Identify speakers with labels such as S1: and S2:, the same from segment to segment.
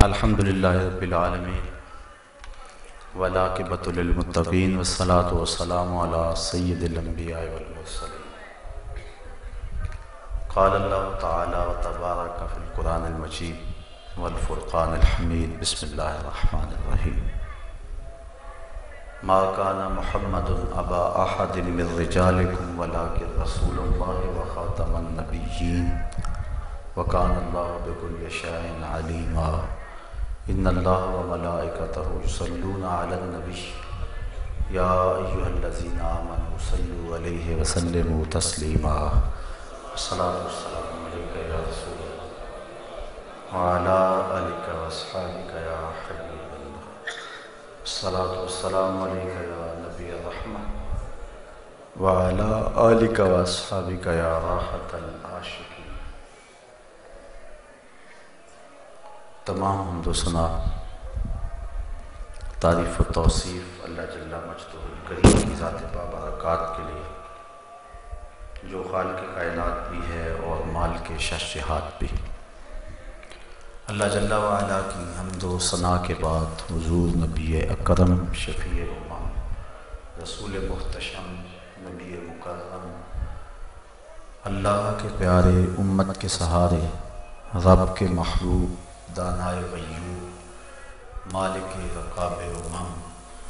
S1: الحمدللہ رب العالمین والعاقبۃ للمتقین والصلاۃ والسلام علی سید الانبیاء والمرسلین۔ قال اللہ تعالی وتبارک فی القرآن المجید والفرقان الحمید۔ بسم اللہ الرحمن الرحیم۔ ما کان محمد ابا احد من رجالکم ولکن رسول اللہ وخاتم النبیین وکان اللہ بکل شیء علیما۔ ان اللہ وملائکتہ یصلون علی النبی یا ایھا الذین آمنوا صلوا علیہ وسلموا تسلیما۔ الصلاۃ والسلام علیک یا رسول اللہ وعلی آلک واصحابک یا حبیب اللہ۔ الصلاۃ والسلام علیک یا نبی الرحمہ وعلی آلک واصحابک یا راحۃ العاشقین۔ تمام حمد و ثنا، تعریف و توصیف اللہ جل مجدہ الکریم کی ذات بابرکات کے لیے، جو خالق کائنات بھی ہے اور مالک شہنشاہات بھی۔ اللہ جل وعلا کی حمد و ثنا کے بعد حضور نبی اکرم، شفیع امم، رسول محتشم، نبی مکرم، اللہ کے پیارے، امت کے سہارے، رب کے محبوب، دانائے غیور، مالک رقاب امم،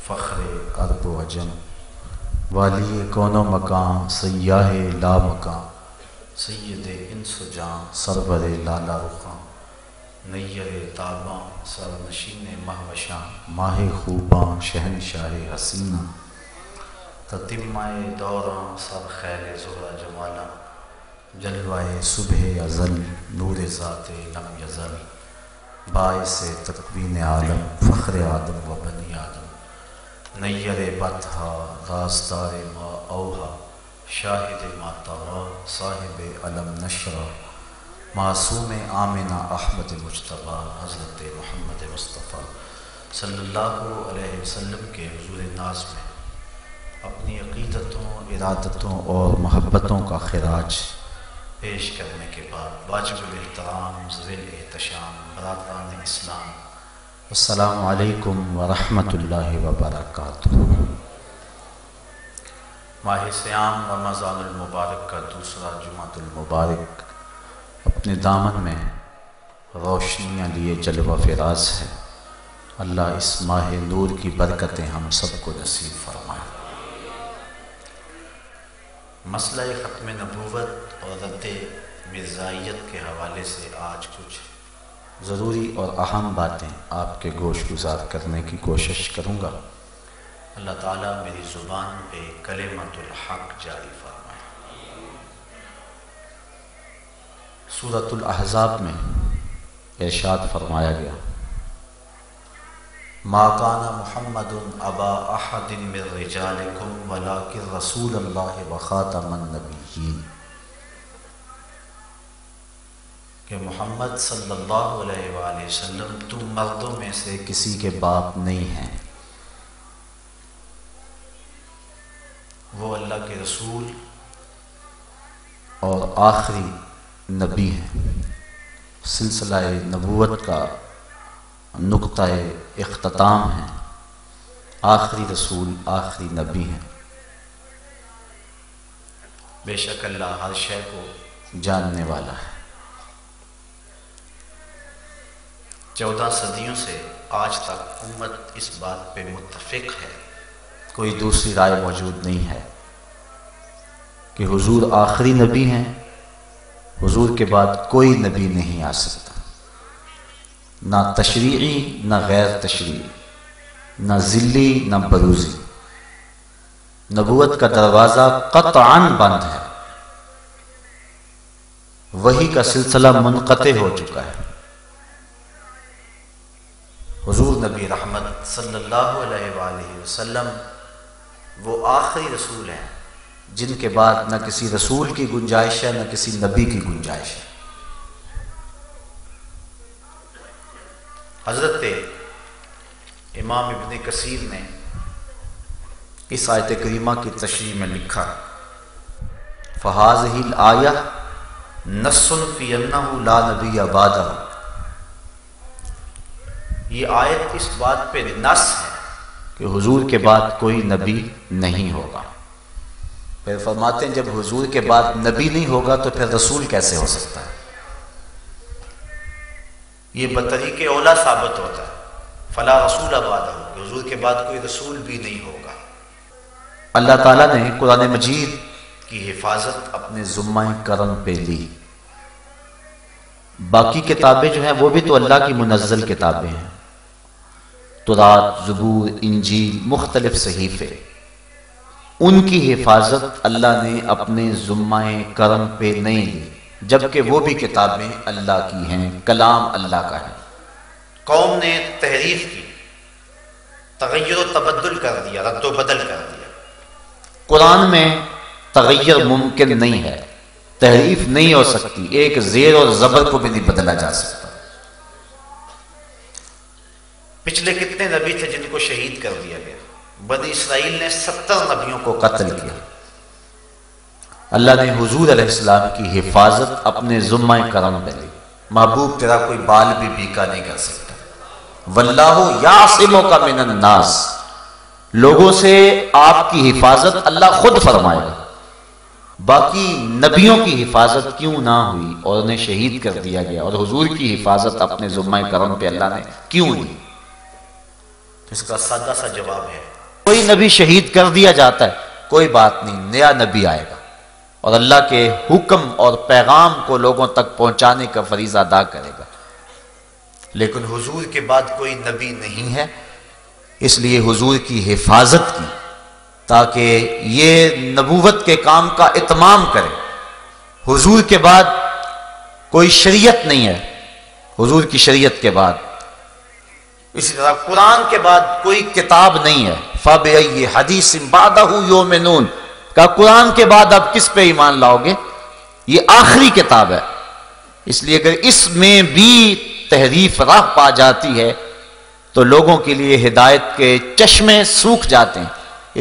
S1: فخر عرب و عجم، والی کون و مکان، سیاہ لا مکان، سید انس و جان، سرور لالا رخاں، نیر تاباں، سرنشین مہوشاں، ماہ خوباں، شہنشاہ حسینہ، تتمہ دوراں، سر خیل زہرہ جمالاں، جلوہ صبح ازل، نور ذات لم یزل، باعث تکوین عالم، فخر آدم و بنی آدم، نیر بطحا، رازدار ما اوہا، شاہد ما طغا، صاحب علم نشرہ، معصوم آمنہ احمد مجتبیٰ، حضرت محمد مصطفیٰ صلی اللہ علیہ وسلم کے حضور ناز میں اپنی عقیدتوں، ارادتوں اور محبتوں کا خراج پیش کرنے کے بعد واجب الاحترام، ذوی الاحتشام، برادران اسلام، السلام علیکم ورحمۃ اللہ وبرکاتہ۔ ماہ صیام رمضان المبارک کا دوسرا جمعۃ المبارک اپنے دامن میں روشنیاں لیے جلوہ فراز ہے۔ اللہ اس ماہ نور کی برکتیں ہم سب کو نصیب فرمائے۔ مسئلہ ختم نبوت اور رد مرزائیت کے حوالے سے آج کچھ ضروری اور اہم باتیں آپ کے گوش گزار کرنے کی کوشش کروں گا۔ اللہ تعالیٰ میری زبان پہ کلمۃ الحق جاری فرمائے۔ سورۃ الاحزاب میں ارشاد فرمایا گیا، ما کان محمد ابا احد من رجالکم ولکن رسول اللہ وخاتم النبیین، کہ محمد صلی اللہ علیہ وآلہ وسلم تم مردوں میں سے کسی کے باپ نہیں ہیں، وہ اللہ کے رسول اور آخری نبی ہیں۔ سلسلہ نبوت کا نقطہ اختتام ہے، آخری رسول، آخری نبی ہیں۔ بے شک اللہ ہر شے کو جاننے والا ہے۔ 14 صدیوں سے آج تک امت اس بات پہ متفق ہے، کوئی دوسری رائے موجود نہیں ہے کہ حضور آخری نبی ہیں، حضور کے بعد کوئی نبی نہیں آ سکتا، نہ تشریعی نہ غیر تشریعی، نہ ذلی نہ بروزی۔ نبوت کا دروازہ قطعاً بند ہے، وحی کا سلسلہ منقطع ہو چکا ہے۔ حضور نبی رحمت صلی اللہ علیہ وآلہ وسلم وہ آخری رسول ہیں جن کے بعد نہ کسی رسول کی گنجائش ہے، نہ کسی نبی کی گنجائش ہے۔ حضرت امام ابن کثیر نے اس آیت کریمہ کی تشریح میں لکھا، فَهَذِهِ الْآيَةُ نَصٌّ فِي أَنَّهُ لَا نَبِيَّ بَعْدَهُ، یہ آیت اس بات پہ نص ہے کہ حضور کے بعد کوئی نبی نہیں ہوگا۔ پھر فرماتے ہیں جب حضور کے بعد نبی نہیں ہوگا تو پھر رسول کیسے ہو سکتا ہے؟ یہ بطریق اولا ثابت ہوتا ہے، فلا رسول بعدہ، کہ حضور کے بعد کوئی رسول بھی نہیں ہوگا۔ اللہ تعالیٰ نے قرآن مجید کی حفاظت اپنے ذمہ کرم پہ لی۔ باقی کتابیں جو ہیں وہ بھی تو اللہ کی منزل کتابیں ہیں، تورات، زبور، انجیل، مختلف صحیفے، ان کی حفاظت اللہ نے اپنے ذمہ کرم پہ نہیں لی، جبکہ وہ بھی کتابیں اللہ کی ہیں، کلام اللہ کا ہے۔ قوم نے تحریف کی، تغیر و تبدل کر دیا، رد و بدل کر دیا۔ قرآن میں تغیر ممکن نہیں ہے، تحریف نہیں ہو سکتی، ایک زیر اور زبر کو بھی نہیں بدلا جا سکتا۔ پچھلے کتنے نبی تھے جن کو شہید کر دیا گیا؟ بنی اسرائیل نے 70 نبیوں کو قتل کیا۔ اللہ نے حضور علیہ السلام کی حفاظت اپنے ذمہ کرم پہ لی۔ محبوب تیرا کوئی بال بھی بیکا نہیں کر سکتا۔ واللہ یعصمک من الناس، لوگوں سے آپ کی حفاظت اللہ خود فرمائے گا۔ باقی نبیوں کی حفاظت کیوں نہ ہوئی اور انہیں شہید کر دیا گیا، اور حضور کی حفاظت اپنے ذمہ کرم پہ اللہ نے کیوں لی؟ اس کا سادہ سا جواب ہے، کوئی نبی شہید کر دیا جاتا ہے، کوئی بات نہیں، نیا نبی آئے گا اور اللہ کے حکم اور پیغام کو لوگوں تک پہنچانے کا فریضہ ادا کرے گا۔ لیکن حضور کے بعد کوئی نبی نہیں ہے، اس لیے حضور کی حفاظت کی تاکہ یہ نبوت کے کام کا اتمام کرے۔ حضور کے بعد کوئی شریعت نہیں ہے، حضور کی شریعت کے بعد۔ اسی طرح قرآن کے بعد کوئی کتاب نہیں ہے۔ فَبِأَيِّ حَدِيثٍ بَعْدَهُ يُؤْمِنُونَ، کہ قرآن کے بعد اب کس پہ ایمان لاؤ گے؟ یہ آخری کتاب ہے، اس لیے اگر اس میں بھی تحریف راہ پا جاتی ہے تو لوگوں کے لیے ہدایت کے چشمے سوکھ جاتے ہیں۔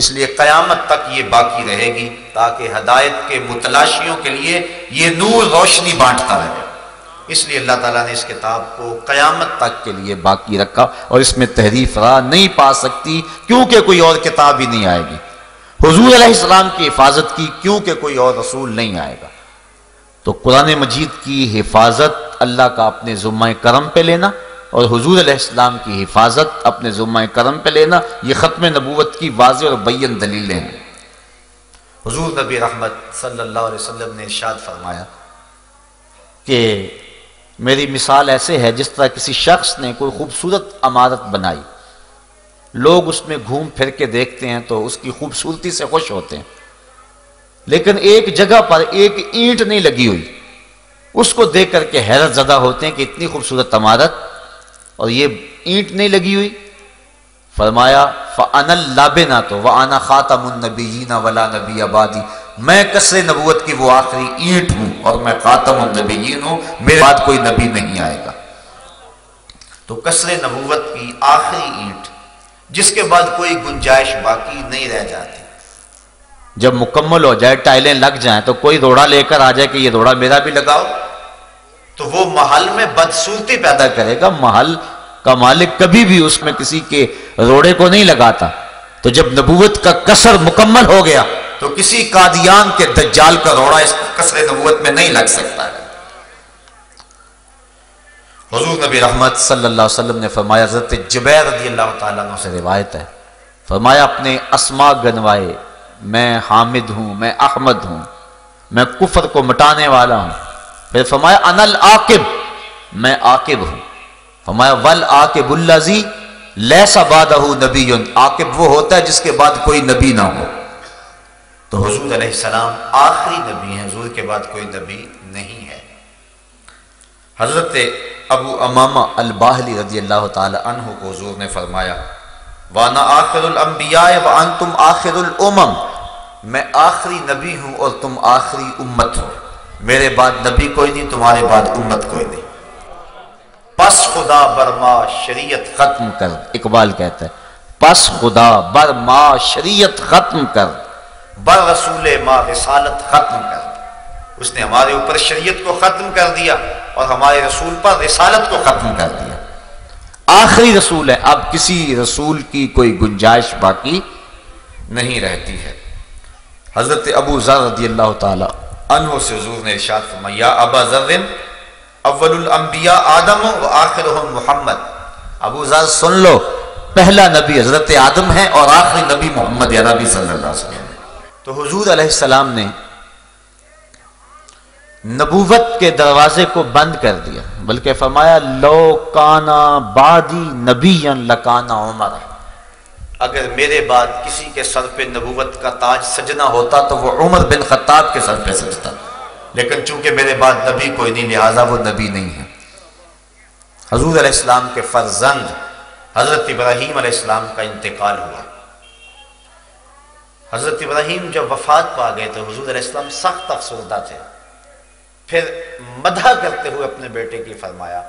S1: اس لیے قیامت تک یہ باقی رہے گی تاکہ ہدایت کے متلاشیوں کے لیے یہ نور روشنی بانٹتا رہے۔ اس لیے اللہ تعالیٰ نے اس کتاب کو قیامت تک کے لیے باقی رکھا، اور اس میں تحریف راہ نہیں پا سکتی کیونکہ کوئی اور کتاب ہی نہیں آئے گی۔ حضور علیہ السلام کی حفاظت کی کیونکہ کوئی اور رسول نہیں آئے گا۔ تو قرآن مجید کی حفاظت اللہ کا اپنے ذمہ کرم پہ لینا اور حضور علیہ السلام کی حفاظت اپنے ذمہ کرم پہ لینا، یہ ختم نبوت کی واضح اور بین دلیلیں ہیں۔ حضور نبی رحمت صلی اللہ علیہ وسلم نے ارشاد فرمایا کہ میری مثال ایسے ہے جس طرح کسی شخص نے کوئی خوبصورت عمارت بنائی، لوگ اس میں گھوم پھر کے دیکھتے ہیں تو اس کی خوبصورتی سے خوش ہوتے ہیں، لیکن ایک جگہ پر ایک اینٹ نہیں لگی ہوئی، اس کو دیکھ کر کے حیرت زدہ ہوتے ہیں کہ اتنی خوبصورت عمارت اور یہ اینٹ نہیں لگی ہوئی۔ فرمایا فَأَنَا اللَّابِنَةُ وَأَنَا خَاتَمُ النَّبِيِّينَ وَلَا نَبِيَّ بَعْدِي، میں کسر نبوت کی وہ آخری اینٹ ہوں اور میں خاتم النبیین ہوں، میرے بعد کوئی نبی نہیں آئے گا۔ تو کسر نبوت کی آخری اینٹ جس کے بعد کوئی گنجائش باقی نہیں رہ جاتی، جب مکمل ہو جائے، ٹائلیں لگ جائیں تو کوئی روڑا لے کر آ جائے کہ یہ روڑا میرا بھی لگاؤ، تو وہ محل میں بدصورتی پیدا کرے گا۔ محل کا مالک کبھی بھی اس میں کسی کے روڑے کو نہیں لگاتا۔ تو جب نبوت کا کسر مکمل ہو گیا تو کسی قادیان کے دجال کا روڑا اس کسر نبوت میں نہیں لگ سکتا ہے۔ حضور نبی رحمت صلی اللہ علیہ وسلم نے فرمایا، حضرت جبیر رضی اللہ تعالیٰ عنہ سے روایت ہے، فرمایا اپنے اسماء گنوائے، میں حامد ہوں، میں احمد ہوں، میں کفر کو مٹانے والا ہوں۔ پھر فرمایا انا العاقب، میں عاقب ہوں۔ فرمایا والعاقب الذی لیس بعدہ نبی، عاقب وہ ہوتا ہے جس کے بعد کوئی نبی نہ ہو۔ تو حضور علیہ السلام آخری نبی ہیں، حضور کے بعد کوئی نبی نہیں ہے۔ حضرت ابو امامہ الباہلی رضی اللہ تعالی عنہ کو حضور نے فرمایا وَأَنَا آخِرُ الْأَنْبِيَاءِ وَأَنْتُمْ آخِرُ الْأُمَمِ، میں آخری نبی ہوں اور تم آخری امت ہو، میرے بعد نبی کوئی نہیں، تمہارے بعد امت کوئی نہیں۔ پس خدا برما شریعت ختم کر، اقبال کہتا ہے پس خدا برما شریعت ختم کر، بر رسول ما رسالت ختم کر۔ اس نے ہمارے اوپر شریعت کو ختم کر دیا اور ہمارے رسول پر رسالت کو ختم کر دیا۔ آخری رسول ہے، اب کسی رسول کی کوئی گنجائش باقی نہیں رہتی ہے۔ حضرت ابو ذر رضی اللہ تعالی عنہ سے حضور نے ارشاد فرمایا، یا ابا ذر اول الانبیاء آدم و آخرهم محمد، ابو ذر سن لو، پہلا نبی حضرت آدم ہے اور آخری نبی محمد عربی صلی اللہ علیہ وسلم ہے۔ تو حضور علیہ السلام نے نبوت کے دروازے کو بند کر دیا، بلکہ فرمایا لو کانا بعدی نبیا لکانا عمر، اگر میرے بعد کسی کے سر پہ نبوت کا تاج سجنا ہوتا تو وہ عمر بن خطاب کے سر پہ سجتا، لیکن چونکہ میرے بعد نبی کوئی نہیں لہذا وہ نبی نہیں ہے۔ حضور علیہ السلام کے فرزند حضرت ابراہیم علیہ السلام کا انتقال ہوا۔ حضرت ابراہیم جب وفات پا گئے تو حضور علیہ السلام سخت افسردہ تھے، پھر مدح کرتے ہوئے اپنے بیٹے کی فرمایا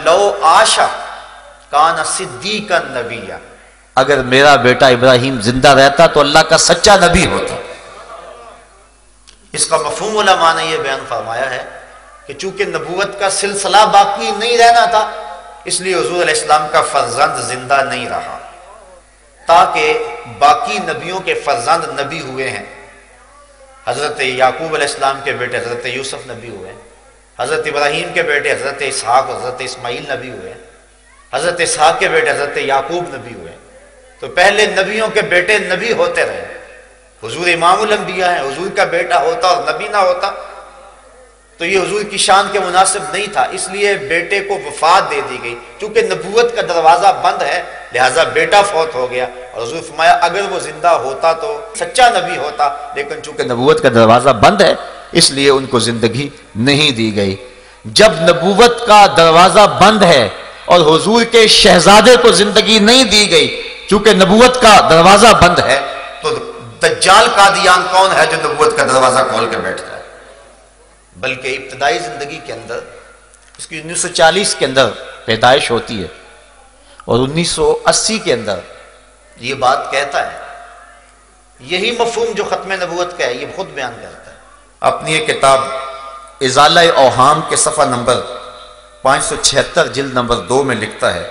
S1: لو عاشا کان صدیقا نبیا، اگر میرا بیٹا ابراہیم زندہ رہتا تو اللہ کا سچا نبی ہوتا۔ اس کا مفہوم علماء نے یہ بیان فرمایا ہے کہ چونکہ نبوت کا سلسلہ باقی نہیں رہنا تھا اس لیے حضور علیہ السلام کا فرزند زندہ نہیں رہا، تاکہ باقی نبیوں کے فرزند نبی ہوئے ہیں۔ حضرت یعقوب علیہ السلام کے بیٹے حضرت یوسف نبی ہوئے، حضرت ابراہیم کے بیٹے حضرت اسحاق حضرت اسماعیل نبی ہوئے، حضرت اسحاق کے بیٹے حضرت یعقوب نبی ہوئے۔ تو پہلے نبیوں کے بیٹے نبی ہوتے رہے، حضور امام الانبیاء ہیں، حضور کا بیٹا ہوتا اور نبی نہ ہوتا تو یہ حضور کی شان کے مناسب نہیں تھا، اس لیے بیٹے کو وفات دے دی گئی۔ چونکہ نبوت کا دروازہ بند ہے لہٰذا بیٹا فوت ہو گیا، اور حضور فرمایا اگر وہ زندہ ہوتا تو سچا نبی ہوتا، لیکن چونکہ نبوت کا دروازہ بند ہے اس لیے ان کو زندگی نہیں دی گئی۔ جب نبوت کا دروازہ بند ہے اور حضور کے شہزادے کو زندگی نہیں دی گئی چونکہ نبوت کا دروازہ بند ہے، تو دجال قادیان کون ہے جو نبوت کا دروازہ کھول کے بیٹھتا ہے؟ بلکہ ابتدائی زندگی کے اندر اس کی 1940 کے اندر پیدائش ہوتی ہے اور 1980 کے اندر یہ بات کہتا ہے۔ یہی مفہوم جو ختم نبوت کا ہے یہ خود بیان کرتا ہے اپنی یہ کتاب ازالہ اوہام کے صفحہ نمبر 576 جلد نمبر 2 میں لکھتا ہے،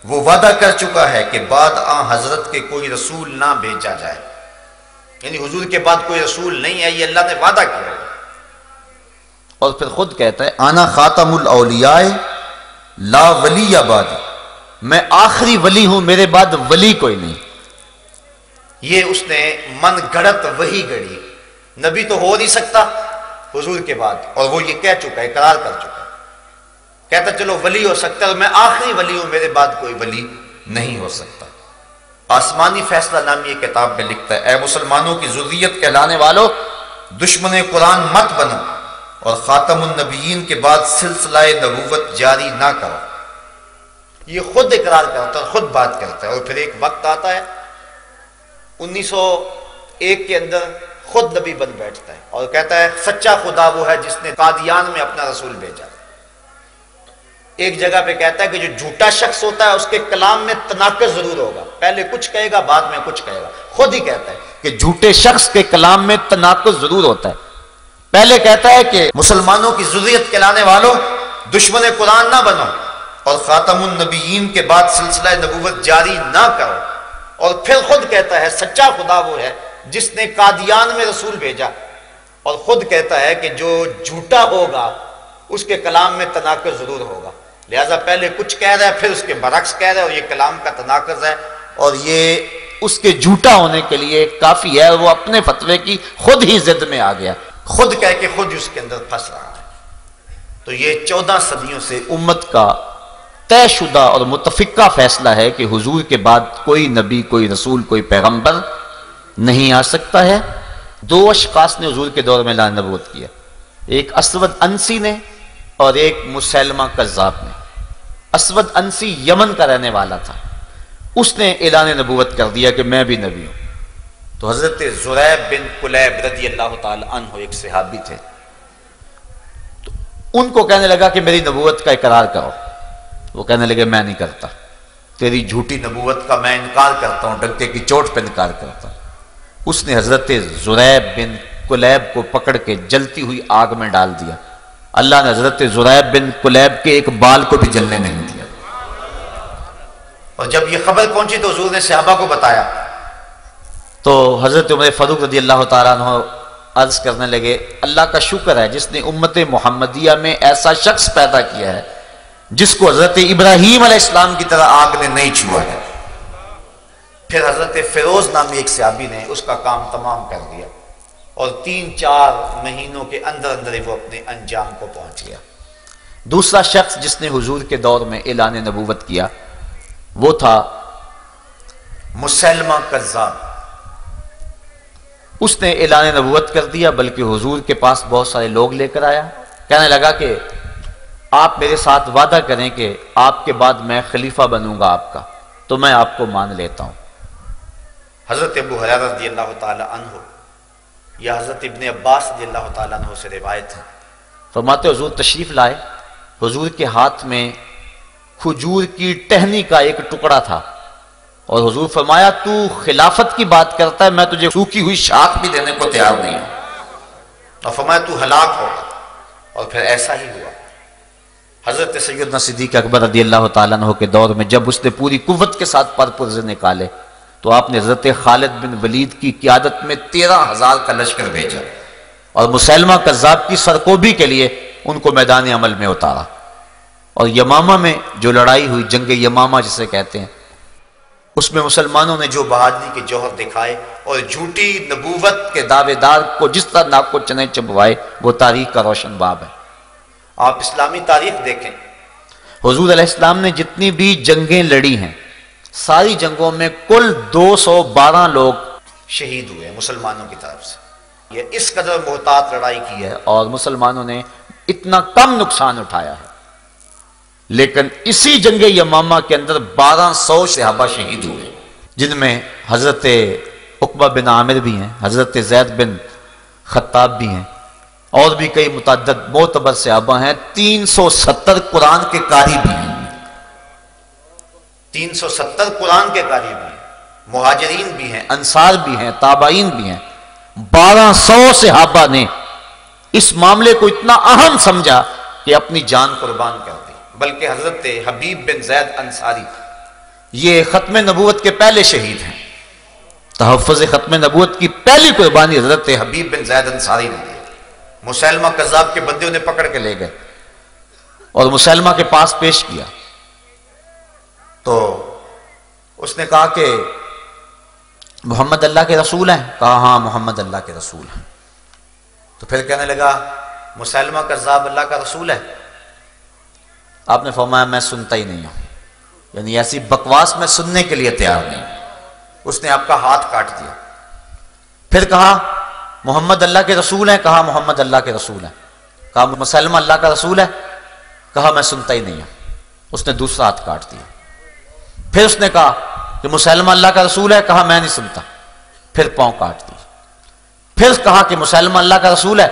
S1: وہ وعدہ کر چکا ہے کہ بعد آن حضرت کے کوئی رسول نہ بھیجا جائے، یعنی حضور کے بعد کوئی رسول نہیں ہے، یہ اللہ نے وعدہ کیا ہے۔ اور پھر خود کہتا ہے آنا خاتم الاولیاء لا ولی بعد، میں آخری ولی ہوں، میرے بعد ولی کوئی نہیں۔ یہ اس نے من گھڑت وہی گڑی، نبی تو ہو نہیں سکتا حضور کے بعد، اور وہ یہ کہہ چکا ہے، اقرار کر چکا ہے، کہتا چلو ولی ہو سکتا ہے، میں آخری ولی ہوں، میرے بعد کوئی ولی نہیں ہو سکتا۔ آسمانی فیصلہ نامی یہ کتاب میں لکھتا ہے، اے مسلمانوں کی ذریت کہلانے والو، دشمن قرآن مت بنو اور خاتم النبیین کے بعد سلسلہ نبوت جاری نہ کرو۔ یہ خود اقرار کرتا ہے، خود بات کرتا ہے، اور پھر ایک وقت آتا ہے 1901 کے اندر خود نبی بن بیٹھتا ہے اور کہتا ہے سچا خدا وہ ہے جس نے قادیان میں اپنا رسول بھیجا۔ ایک جگہ پہ کہتا ہے کہ جو جھوٹا شخص ہوتا ہے اس کے کلام میں تناقض ضرور ہوگا، پہلے کچھ کہے گا بعد میں کچھ کہے گا، خود ہی کہتا ہے کہ جھوٹے شخص کے کلام میں تناقض ضرور ہوتا ہے۔ پہلے کہتا ہے کہ مسلمانوں کی ذریت کہلانے والوں، دشمن قرآن نہ بنو اور خاتم النبیین کے بعد سلسلہ نبوت جاری نہ کرو، اور پھر خود کہتا ہے سچا خدا وہ ہے جس نے قادیان میں رسول بھیجا، اور خود کہتا ہے کہ جو جھوٹا ہوگا اس کے کلام میں تناقض ضرور ہوگا، لہذا پہلے کچھ کہہ رہا ہے پھر اس کے برعکس کہہ رہا ہے، اور یہ کلام کا تناقض ہے، اور یہ اس کے جھوٹا ہونے کے لیے کافی ہے، وہ اپنے فتوے کی خود ہی ضد میں آ گیا، خود کہہ کے خود اس کے اندر پھنس رہا ہے۔ تو یہ 14 صدیوں سے امت کا طے شدہ اور متفقہ فیصلہ ہے کہ حضور کے بعد کوئی نبی، کوئی رسول، کوئی پیغمبر نہیں آ سکتا ہے۔ 2 اشخاص نے حضور کے دور میں اعلان نبوت کیا، ایک اسود انسی نے اور ایک مسلمہ کذاب نے۔ اسود انسی یمن کا رہنے والا تھا، اس نے اعلان نبوت کر دیا کہ میں بھی نبی ہوں۔ تو حضرت زریب بن کلیب رضی اللہ تعالی عنہ ایک صحابی تھے، تو ان کو کہنے لگا کہ میری نبوت کا اقرار کرو، وہ کہنے لگے میں نہیں کرتا، تیری جھوٹی نبوت کا میں انکار کرتا ہوں، ڈنکے کی چوٹ پہ انکار کرتا ہوں۔ اس نے حضرت زریب بن کلیب کو پکڑ کے جلتی ہوئی آگ میں ڈال دیا، اللہ نے حضرت زریب بن کلیب کے ایک بال کو بھی جلنے نہیں دیا۔ اور جب یہ خبر پہنچی تو حضور نے صحابہ کو بتایا تو حضرت عمر فاروق رضی اللہ تعالیٰ عنہ عرض کرنے لگے اللہ کا شکر ہے جس نے امت محمدیہ میں ایسا شخص پیدا کیا ہے جس کو حضرت ابراہیم علیہ السلام کی طرح آگ نے نہیں چھوا ہے۔ پھر حضرت فیروز نامی ایک صحابی نے اس کا کام تمام کر دیا اور 3-4 مہینوں کے اندر اندر ہی وہ اپنے انجام کو پہنچ گیا۔ دوسرا شخص جس نے حضور کے دور میں اعلان نبوت کیا وہ تھا مسیلمہ کذاب۔ اس نے اعلان نبوت کر دیا، بلکہ حضور کے پاس بہت سارے لوگ لے کر آیا، کہنے لگا کہ آپ میرے ساتھ وعدہ کریں کہ آپ کے بعد میں خلیفہ بنوں گا آپ کا، تو میں آپ کو مان لیتا ہوں۔ حضرت ابو ہریرہ رضی اللہ تعالی عنہ یا حضرت ابن عباس رضی اللہ تعالی عنہ سے روایت ہے، فرماتے حضور تشریف لائے، حضور کے ہاتھ میں کھجور کی ٹہنی کا ایک ٹکڑا تھا، اور حضور فرمایا تو خلافت کی بات کرتا ہے، میں تجھے سوکھی ہوئی شاخ بھی دینے کو تیار نہیں ہوں، اور فرمایا تو ہلاک ہوگا، اور پھر ایسا ہی ہوا۔ حضرت سیدنا صدیق اکبر رضی اللہ تعالیٰ عنہ کے دور میں جب اس نے پوری قوت کے ساتھ پر پرزے نکالے تو آپ نے حضرت خالد بن ولید کی قیادت میں 13,000 کا لشکر بھیجا اور مسیلمہ کذاب کی سرکوبی کے لیے ان کو میدان عمل میں اتارا، اور یمامہ میں جو لڑائی ہوئی، جنگ یمامہ جسے کہتے ہیں، اس میں مسلمانوں نے جو بہادری کے جوہر دکھائے اور جھوٹی نبوت کے دعوے دار کو جس طرح ناک کو چنے چبوائے، وہ تاریخ کا روشن باب ہے۔ آپ اسلامی تاریخ دیکھیں، حضور علیہ السلام نے جتنی بھی جنگیں لڑی ہیں ساری جنگوں میں کل 212 لوگ شہید ہوئے مسلمانوں کی طرف سے۔ یہ اس قدر محتاط لڑائی کی ہے اور مسلمانوں نے اتنا کم نقصان اٹھایا ہے، لیکن اسی جنگ یمامہ کے اندر 1200 صحابہ شہید ہوئے، جن میں حضرت عقبہ بن عامر بھی ہیں، حضرت زید بن خطاب بھی ہیں، اور بھی کئی متعدد معتبر صحابہ ہیں۔ 370 قرآن کے قاری بھی ہیں، 370 قرآن کے قاری بھی ہیں، مہاجرین بھی ہیں، انصار بھی ہیں، تابعین بھی ہیں۔ 1200 صحابہ نے اس معاملے کو اتنا اہم سمجھا کہ اپنی جان قربان کر دی، بلکہ حضرت حبیب بن زید انصاری یہ ختم نبوت کے پہلے شہید ہیں۔ تحفظ ختم نبوت کی پہلی قربانی حضرت حبیب بن زید انصاری نے دی۔ مسیلمہ کذاب کے بندے انہیں پکڑ کے لے گئے اور مسیلمہ کے پاس پیش کیا، تو اس نے کہا کہ محمد اللہ کے رسول ہیں؟ کہا ہاں محمد اللہ کے رسول ہیں۔ تو پھر کہنے لگا مسیلمہ کذاب اللہ کا رسول ہے؟ آپ نے فرمایا میں سنتا ہی نہیں ہوں، یعنی ایسی بکواس میں سننے کے لیے تیار نہیں۔ اس نے آپ کا ہاتھ کاٹ دیا۔ پھر کہا محمد اللہ کے رسول ہیں؟ کہا محمد اللہ کے رسول ہیں۔ کہا مسیلمہ اللہ کا رسول ہے؟ کہا میں سنتا ہی نہیں ہوں۔ اس نے دوسرا ہاتھ کاٹ دیا۔ پھر اس نے کہا کہ مسیلمہ اللہ کا رسول ہے؟ کہا میں نہیں سنتا۔ پھر پاؤں کاٹ دی۔ پھر کہا کہ مسیلمہ اللہ کا رسول ہے؟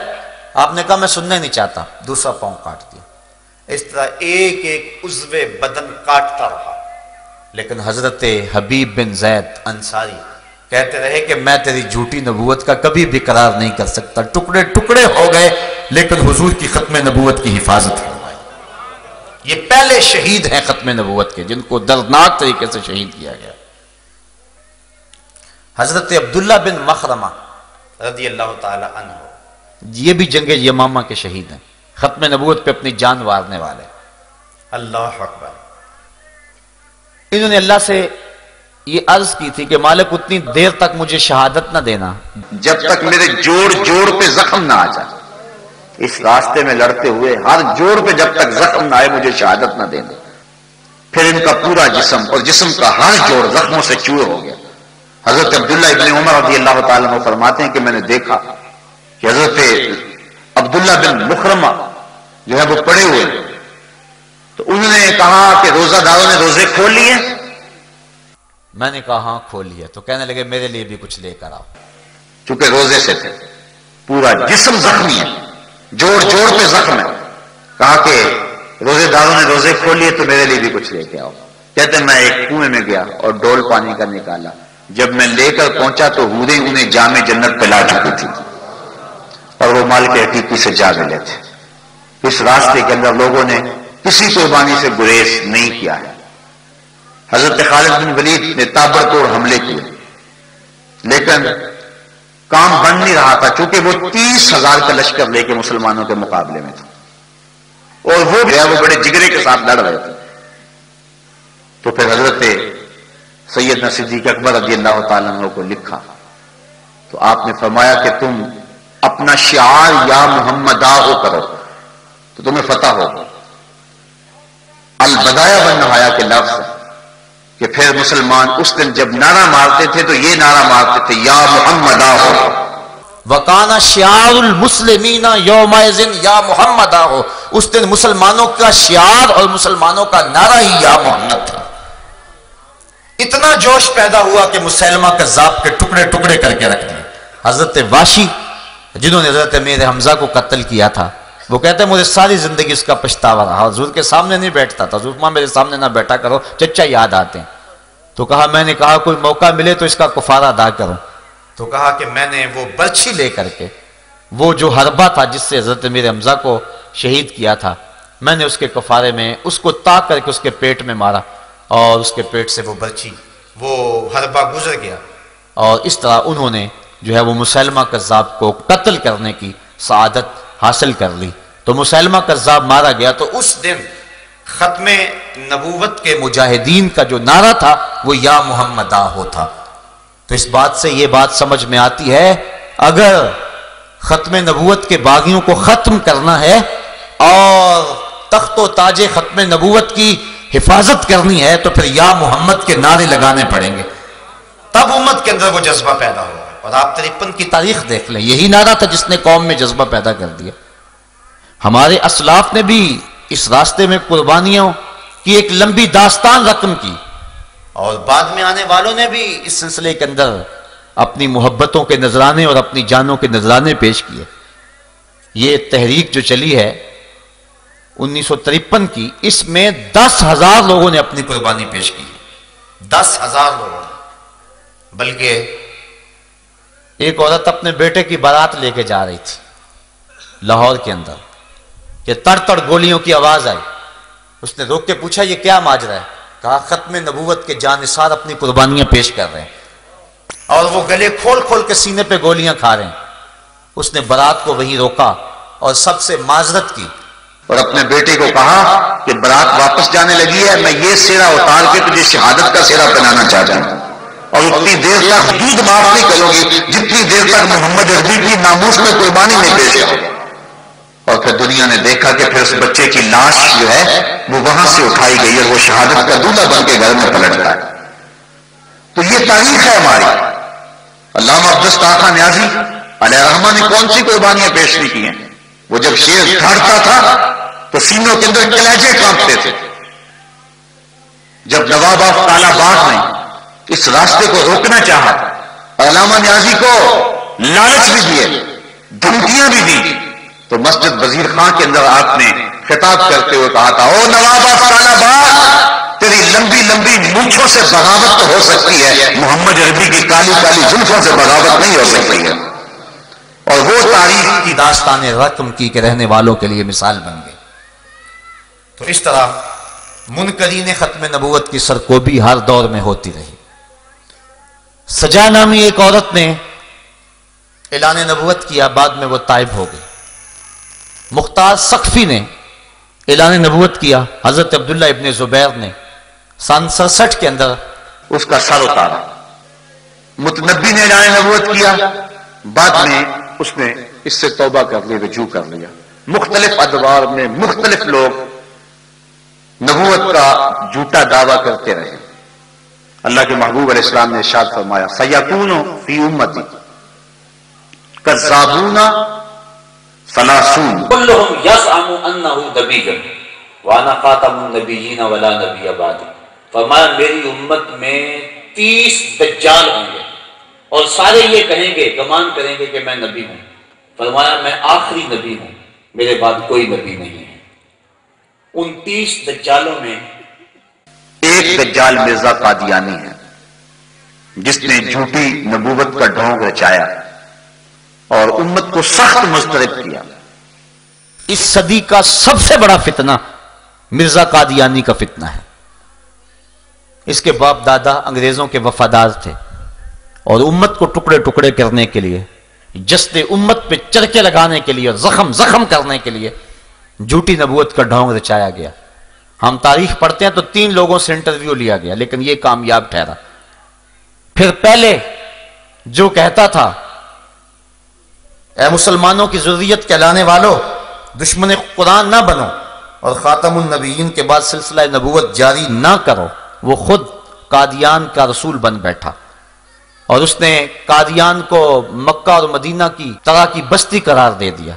S1: آپ نے کہا میں سننا نہیں چاہتا۔ دوسرا پاؤں کاٹ دیا۔ اس طرح ایک ایک عضو بدن کاٹتا رہا، لیکن حضرت حبیب بن زید انصاری کہتے رہے کہ میں تیری جھوٹی نبوت کا کبھی بھی قرار نہیں کر سکتا۔ ٹکڑے ٹکڑے ہو گئے لیکن حضور کی ختم نبوت کی حفاظت فرمائی۔ یہ پہلے شہید ہیں ختم نبوت کے، جن کو دردناک طریقے سے شہید کیا گیا۔ حضرت عبداللہ بن مخرمہ رضی اللہ تعالی عنہ، یہ بھی جنگ یمامہ کے شہید ہیں، ختم نبوت پہ اپنی جان وارنے والے۔ اللہ اکبر۔ انہوں نے اللہ سے یہ عرض کی تھی کہ مالک اتنی دیر تک مجھے شہادت نہ دینا
S2: جب تک میرے جوڑ جوڑ پہ زخم نہ آ جائے، اس راستے میں لڑتے ہوئے ہر جوڑ پہ جب تک زخم نہ آئے مجھے شہادت نہ دینا۔ پھر ان کا پورا جسم اور جسم کا ہر جوڑ زخموں سے چوئے ہو گیا۔ حضرت عبداللہ ابن عمر رضی اللہ تعالیٰ عنہ فرماتے ہیں کہ میں نے دیکھا کہ حضرت عبداللہ بن مخرمہ جو ہے وہ پڑے ہوئے، تو انہوں نے کہا کہ روزہ داروں نے روزے کھول لیے؟
S1: میں نے کہا ہاں کھول لیا۔ تو کہنے لگے میرے لیے بھی کچھ لے کر آؤ۔
S2: چونکہ روزے سے تھے، پورا جسم زخمی ہے، جوڑ جوڑ پہ زخم ہے۔ کہا کہ روزے داروں نے روزے کھول لیے تو میرے لیے بھی کچھ لے کے آؤ۔ کہتے ہیں میں ایک کنویں میں گیا اور ڈول پانی کا نکالا، جب میں لے کر پہنچا تو حوریں انہیں جام جنت پلا چکی تھی اور وہ مال کے حقیقی سے جا ملے تھے۔ اس راستے کے اندر لوگوں نے کسی قربانی سے گریز نہیں کیا ہے۔ حضرت خالد بن ولید نے تابڑتوڑ حملے کیے، لیکن کام بن نہیں رہا تھا، چونکہ وہ 30,000 کا لشکر لے کے مسلمانوں کے مقابلے میں تھا، اور وہ بڑے جگرے کے ساتھ لڑ رہے تھے۔ تو پھر حضرت سیدنا صدیق اکبر رضی اللہ تعالیٰ عنہ کو لکھا، تو آپ نے فرمایا کہ تم اپنا شعار یا محمدہ ہو کرو تو تمہیں فتح ہوگا۔ البدایہ بن نہایا کے لفظ کہ پھر مسلمان اس دن جب نعرہ مارتے تھے تو یہ نعرہ مارتے تھے یا محمدہ ہو۔
S1: وَقَانَ شِعَارُ الْمُسْلِمِينَ يَوْمَئِذٍ یا محمدہ ہو، اس دن مسلمانوں کا شعار اور مسلمانوں کا نعرہ ہی یا محمد تھا۔ اتنا جوش پیدا ہوا کہ مسیلمہ کذاب کے ٹکڑے ٹکڑے کر کے رکھ دیے۔ حضرت واشی جنہوں نے حضرت امیر حمزہ کو قتل کیا تھا، وہ کہتے ہیں مجھے ساری زندگی اس کا پچھتاوا رہا، حضور کے سامنے نہیں بیٹھتا تھا، حضور ماں میرے سامنے نہ بیٹھا کرو، چچا یاد آتے ہیں۔ تو کہا میں نے کہا کوئی موقع ملے تو اس کا کفارہ ادا کرو، تو کہا کہ میں نے وہ برچھی لے کر کے وہ جو حربہ تھا جس سے حضرت امیر حمزہ کو شہید کیا تھا، میں نے اس کے کفارے میں اس کو تاک کر کے اس کے پیٹ میں مارا، اور اس کے پیٹ سے وہ برچھی وہ حربہ گزر گیا، اور اس طرح انہوں نے جو ہے وہ مسیلمہ کذاب کو قتل کرنے کی سعادت حاصل کر لی۔ تو مسیلمہ کذاب مارا گیا، تو اس دن ختم نبوت کے مجاہدین کا جو نعرہ تھا وہ یا محمدہ ہو تھا۔ تو اس بات سے یہ بات سمجھ میں آتی ہے، اگر ختم نبوت کے باغیوں کو ختم کرنا ہے اور تخت و تاج ختم نبوت کی حفاظت کرنی ہے تو پھر یا محمد کے نعرے لگانے پڑیں گے، تب امت کے اندر وہ جذبہ پیدا ہوگا۔ اور آپ 53 کی تاریخ دیکھ لیں، یہی نعرہ تھا جس نے قوم میں جذبہ پیدا کر دیا۔ ہمارے اسلاف نے بھی اس راستے میں قربانیوں کی ایک لمبی داستان رقم کی، اور بعد میں آنے والوں نے بھی اس سلسلے کے اندر اپنی محبتوں کے نذرانے اور اپنی جانوں کے نذرانے پیش کیے۔ یہ تحریک جو چلی ہے 1953 کی، اس میں 10,000 لوگوں نے اپنی قربانی پیش کی، 10,000 لوگوں نے۔ بلکہ ایک عورت اپنے بیٹے کی بارات لے کے جا رہی تھی لاہور کے اندر کہ تڑ تڑ گولیوں کی آواز آئی، اس نے روک کے پوچھا یہ کیا ماجرا ہے؟ کہا ختم نبوت کے جانثار اپنی قربانیاں پیش کر رہے ہیں اور وہ گلے کھول کھول کے سینے پہ گولیاں کھا رہے ہیں۔ اس نے بارات کو وہیں روکا اور سب سے معذرت کی
S2: اور اپنے بیٹے کو کہا کہ بارات واپس جانے لگی ہے، میں یہ سیرا اتار کے تجھے شہادت کا سیرا پہنانا چاہتا ہوں، اور اتنی دیر تک حدود معاف نہیں کرو گی جتنی دیر تک محمد عربی کی ناموس میں قربانی نہیں پیش کرو۔ اور پھر دنیا نے دیکھا کہ پھر اس بچے کی لاش جو ہے وہ وہاں سے اٹھائی گئی اور وہ شہادت کا دولہا بن کے گھر میں پلٹتا ہے۔ تو یہ تاریخ ہے ہماری۔ علامہ عبدالستار خان نیازی علیہ الرحمہ نے کون سی قربانیاں پیش نہیں کی ہیں؟ وہ جب شیر دھڑتا تھا تو سینوں کے اندر کلیجے کانپتے تھے۔ جب نواب آف تالا باغ نے اس راستے کو روکنا چاہا، علامہ نیازی کو لالچ بھی دیے، دھمکیاں بھی دی، تو مسجد وزیر خان کے اندر آپ نے خطاب کرتے ہوئے کہا تھا او نواب آف تالا باغ، تیری لمبی لمبی مونچھوں سے بغاوت تو ہو سکتی ہے، محمد عربی کی کالی کالی زلفوں سے بغاوت نہیں ہو سکتی ہے۔ اور وہ تاریخ
S1: کی داستان رقم کی کہ رہنے والوں کے لیے مثال بن گئی۔ تو اس طرح منکرین ختم نبوت کی سرکوبی ہر دور میں ہوتی رہی۔ سجا نامی ایک عورت نے اعلان نبوت کیا، بعد میں وہ طائب ہو گئی۔ مختار سقفی نے اعلان نبوت کیا، حضرت عبداللہ ابن زبیر نے سن 67 کے اندر
S2: اس کا سر اتارا۔ متنبی نے اعلان نبوت کیا، بعد میں اس نے اس سے توبہ کر لی، رجوع کر لیا۔ مختلف ادوار میں مختلف لوگ نبوت کا جھوٹا دعویٰ کرتے رہے۔ اللہ کے محبوب علیہ السلام نے ارشاد فرمایا سیکون فی امتی کذابون ثلاثون
S3: کلہم یزعم انہ نبی وانا خاتم النبیین ولا نبی بعدی۔ فرمایا میری امت میں 30 دجال ہوں گے اور سارے یہ کہیں گے، گمان کریں گے کہ میں نبی ہوں۔ فرمایا میں آخری نبی ہوں، میرے بعد کوئی نبی نہیں ہے۔ ان 30 دجالوں میں
S2: ایک دجال مرزا قادیانی ہے جس نے جھوٹی نبوت کا ڈھونگ رچایا اور امت کو سخت مضطرب کیا۔
S1: اس صدی کا سب سے بڑا فتنہ مرزا قادیانی کا فتنہ ہے۔ اس کے باپ دادا انگریزوں کے وفادار تھے اور امت کو ٹکڑے ٹکڑے کرنے کے لیے، جسد امت پہ چرکے لگانے کے لیے اور زخم زخم کرنے کے لیے جھوٹی نبوت کا ڈھونگ رچایا گیا۔ ہم تاریخ پڑھتے ہیں تو 3 لوگوں سے انٹرویو لیا گیا لیکن یہ کامیاب ٹھہرا۔ پھر پہلے جو کہتا تھا اے مسلمانوں کی ذریت کہلانے والوں، دشمن قرآن نہ بنو اور خاتم النبیین کے بعد سلسلہ نبوت جاری نہ کرو، وہ خود قادیان کا رسول بن بیٹھا اور اس نے قادیان کو مکہ اور مدینہ کی طرح کی بستی قرار دے دیا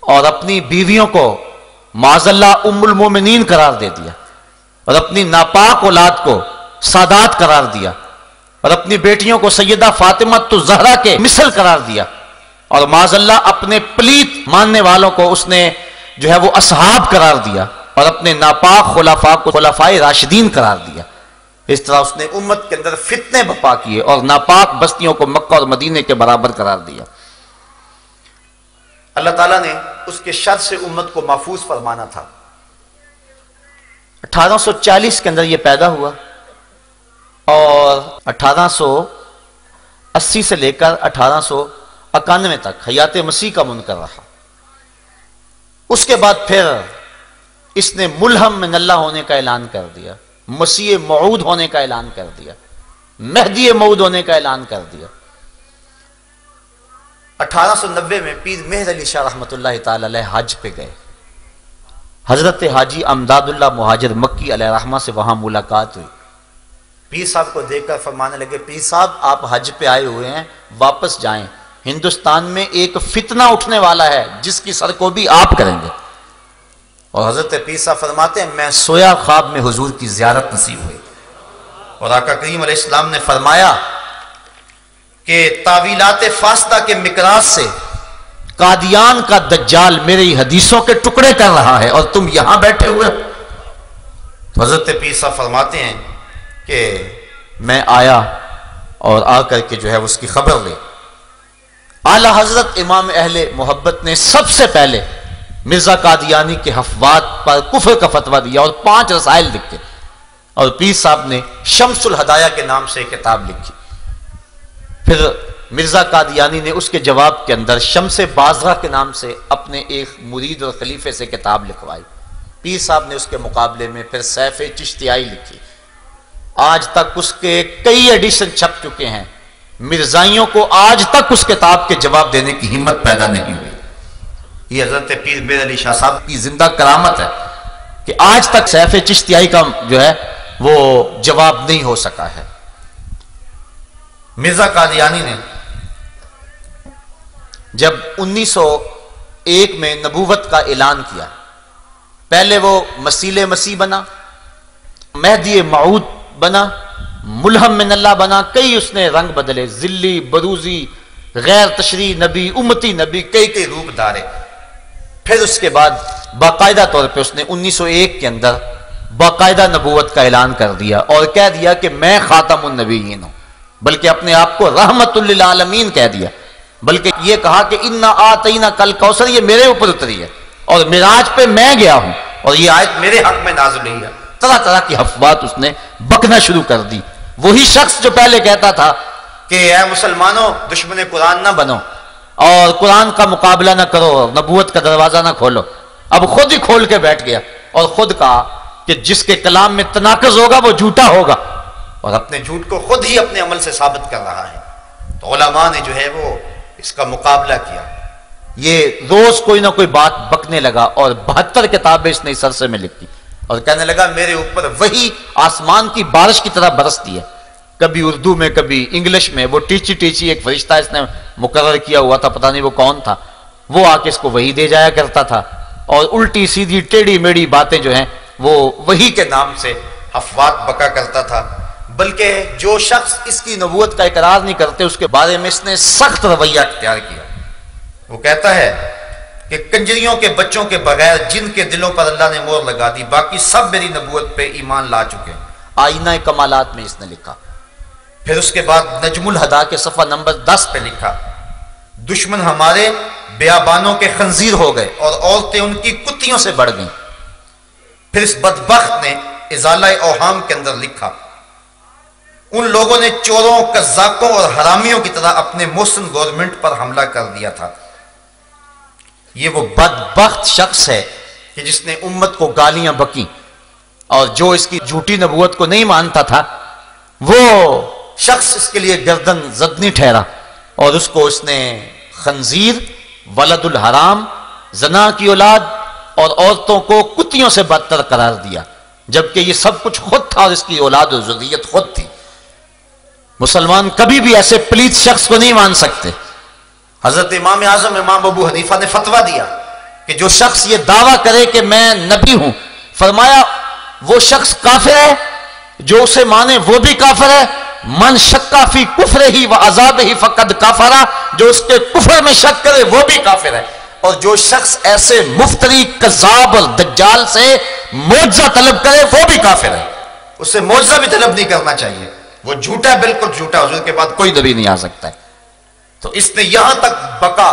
S1: اور اپنی بیویوں کو معاذ اللہ ام المومنین قرار دے دیا اور اپنی ناپاک اولاد کو سادات قرار دیا اور اپنی بیٹیوں کو سیدہ فاطمہ الزہرا کے مثل قرار دیا اور معاذ اللہ اپنے پلیت ماننے والوں کو اس نے جو ہے وہ اصحاب قرار دیا اور اپنے ناپاک خلفاء کو خلفائے راشدین قرار دیا۔ اس طرح اس نے امت کے اندر فتنے بپا کیے اور ناپاک بستیوں کو مکہ اور مدینے کے برابر قرار دیا۔ اللہ تعالیٰ نے اس کے شر سے امت کو محفوظ فرمانا تھا۔ 1840 کے اندر یہ پیدا ہوا اور 1880 سے لے کر 1891 تک حیات مسیح کا منکر رہا۔ اس کے بعد پھر اس نے ملہم من اللہ ہونے کا اعلان کر دیا، مسیح موعود ہونے کا اعلان کر دیا، مہدی موعود ہونے کا اعلان کر دیا۔ 1890 میں پیر مہر علی شاہ رحمۃ اللہ تعالی علیہ حج پہ گئے۔ حضرت حاجی امداد اللہ مہاجر مکی علیہ رحمہ سے وہاں ملاقات ہوئی۔ پیر صاحب کو دیکھ کر فرمانے لگے پیر صاحب آپ حج پہ آئے ہوئے ہیں، واپس جائیں، ہندوستان میں ایک فتنہ اٹھنے والا ہے جس کی سر کو بھی آپ کریں گے۔ اور حضرت پیر صاحب فرماتے ہیں میں سویا خواب میں حضور کی زیارت نصیب ہوئی اور آقا کریم علیہ السلام نے فرمایا کہ تعویلات فاسدہ کے مقراض سے قادیان کا دجال میری حدیثوں کے ٹکڑے کر رہا ہے اور تم یہاں بیٹھے ہوئے ہو۔ تو حضرت پیر صاحب فرماتے ہیں کہ میں آیا اور آ کر کے جو ہے اس کی خبر لی۔ اعلی حضرت امام اہل محبت نے سب سے پہلے مرزا قادیانی کے حفوات پر کفر کا فتویٰ دیا اور 5 رسائل لکھے اور پیر صاحب نے شمس الہدایہ کے نام سے ایک کتاب لکھی۔ پھر مرزا قادیانی نے اس کے جواب کے اندر شمس بازرہ کے نام سے اپنے ایک مرید اور خلیفے سے کتاب لکھوائی۔ پیر صاحب نے اس کے مقابلے میں پھر سیف چشتیائی لکھی۔ آج تک اس کے کئی ایڈیشن چھپ چکے ہیں، مرزائیوں کو آج تک اس کتاب کے جواب دینے کی ہمت پیدا نہیں ہوئی۔ یہ حضرت پیر مہر علی شاہ صاحب کی زندہ کرامت ہے کہ آج تک سیف چشتیائی کا جو ہے وہ جواب نہیں ہو سکا ہے۔ مرزا قادیانی نے جب 1901 میں نبوت کا اعلان کیا، پہلے وہ مسیح مسیح بنا، مہدی موعود بنا، ملہم من اللہ بنا، کئی اس نے رنگ بدلے، ذلی، بروزی، غیر تشریح نبی، امتی نبی، کئی روپ دھارے۔ پھر اس کے بعد باقاعدہ طور پہ اس نے 1901 کے اندر باقاعدہ نبوت کا اعلان کر دیا اور کہہ دیا کہ میں خاتم النبیین ہوں، بلکہ اپنے آپ کو رحمت للعالمین کہہ دیا، بلکہ یہ کہا کہ انا آتینا کل کوثر، یہ میرے اوپر اتری ہے اور معراج پہ میں گیا ہوں اور یہ آیت میرے حق میں نازل ہوئی ہے۔ طرح طرح کی حفوات اس نے بکنا شروع کر دی۔ وہی شخص جو پہلے کہتا تھا کہ اے مسلمانوں دشمن قرآن نہ بنو اور قرآن کا مقابلہ نہ کرو، نبوت کا دروازہ نہ کھولو، اب خود ہی کھول کے بیٹھ گیا اور خود کہا کہ جس کے کلام میں تناقض ہوگا وہ جھوٹا ہوگا، اور اپنے جھوٹ کو خود ہی اپنے عمل سے ثابت کر رہا ہے۔ تو علماء نے جو ہے وہ اس کا مقابلہ کیا، یہ روز کوئی نہ کوئی بات بکنے لگا اور 72 کتابیں اس نے اس عرصے میں لکھی اور کہنے لگا میرے اوپر وہی آسمان کی بارش کی طرح برستی ہے، کبھی اردو میں کبھی انگلش میں۔ وہ ٹیچی ایک فرشتہ اس نے مقرر کیا ہوا تھا، پتہ نہیں وہ کون تھا، وہ آ کے اس کو وہی دے جایا کرتا تھا اور الٹی سیدھی ٹیڑھی میڑھی باتیں جو ہیں وہ وہی کے نام سے حفوات بکا کرتا تھا۔ بلکہ جو شخص اس کی نبوت کا اقرار نہیں کرتے اس کے بارے میں اس نے سخت رویہ اختیار کیا۔ وہ کہتا ہے کہ کنجریوں کے بچوں کے بغیر جن کے دلوں پر اللہ نے مہر لگا دی، باقی سب میری نبوت پہ ایمان لا چکے ہیں۔ آئینہ کمالات میں اس نے لکھا۔ پھر اس کے بعد نجم الہدا کے صفحہ نمبر 10 پہ لکھا، دشمن ہمارے بیابانوں کے خنزیر ہو گئے اور عورتیں ان کی کتیوں سے بڑھ گئیں۔ پھر اس بدبخت نے ازالہ اوہام کے اندر لکھا، ان لوگوں نے چوروں، قزاقوں اور حرامیوں کی طرح اپنے محسن گورنمنٹ پر حملہ کر دیا تھا۔ یہ وہ بدبخت شخص ہے کہ جس نے امت کو گالیاں بکیں، اور جو اس کی جھوٹی نبوت کو نہیں مانتا تھا وہ شخص اس کے لیے گردن زدنی ٹھہرا، اور اس کو اس نے خنزیر، ولد الحرام، زنا کی اولاد اور عورتوں کو کتیوں سے بدتر قرار دیا، جبکہ یہ سب کچھ خود تھا اور اس کی اولاد اور ذریت خود تھی۔ مسلمان کبھی بھی ایسے پلیت شخص کو نہیں مان سکتے۔ حضرت امام اعظم امام ابو حنیفہ نے فتویٰ دیا کہ جو شخص یہ دعویٰ کرے کہ میں نبی ہوں، فرمایا وہ شخص کافر ہے، جو اسے مانے وہ بھی کافر ہے۔ من شکا فی کفر ہی و عذاب ہی فقد کافرہ، جو اس کے کفر میں شک کرے وہ بھی کافر ہے۔ اور جو شخص ایسے مفتری، کذاب اور دجال سے معجزہ طلب کرے وہ بھی کافر ہے۔ اسے معجزہ بھی طلب نہیں کرنا چاہیے، وہ جھوٹا ہے، بالکل جھوٹا، حضور کے بعد کوئی نبی نہیں آ سکتا ہے۔ تو اس نے یہاں تک بکا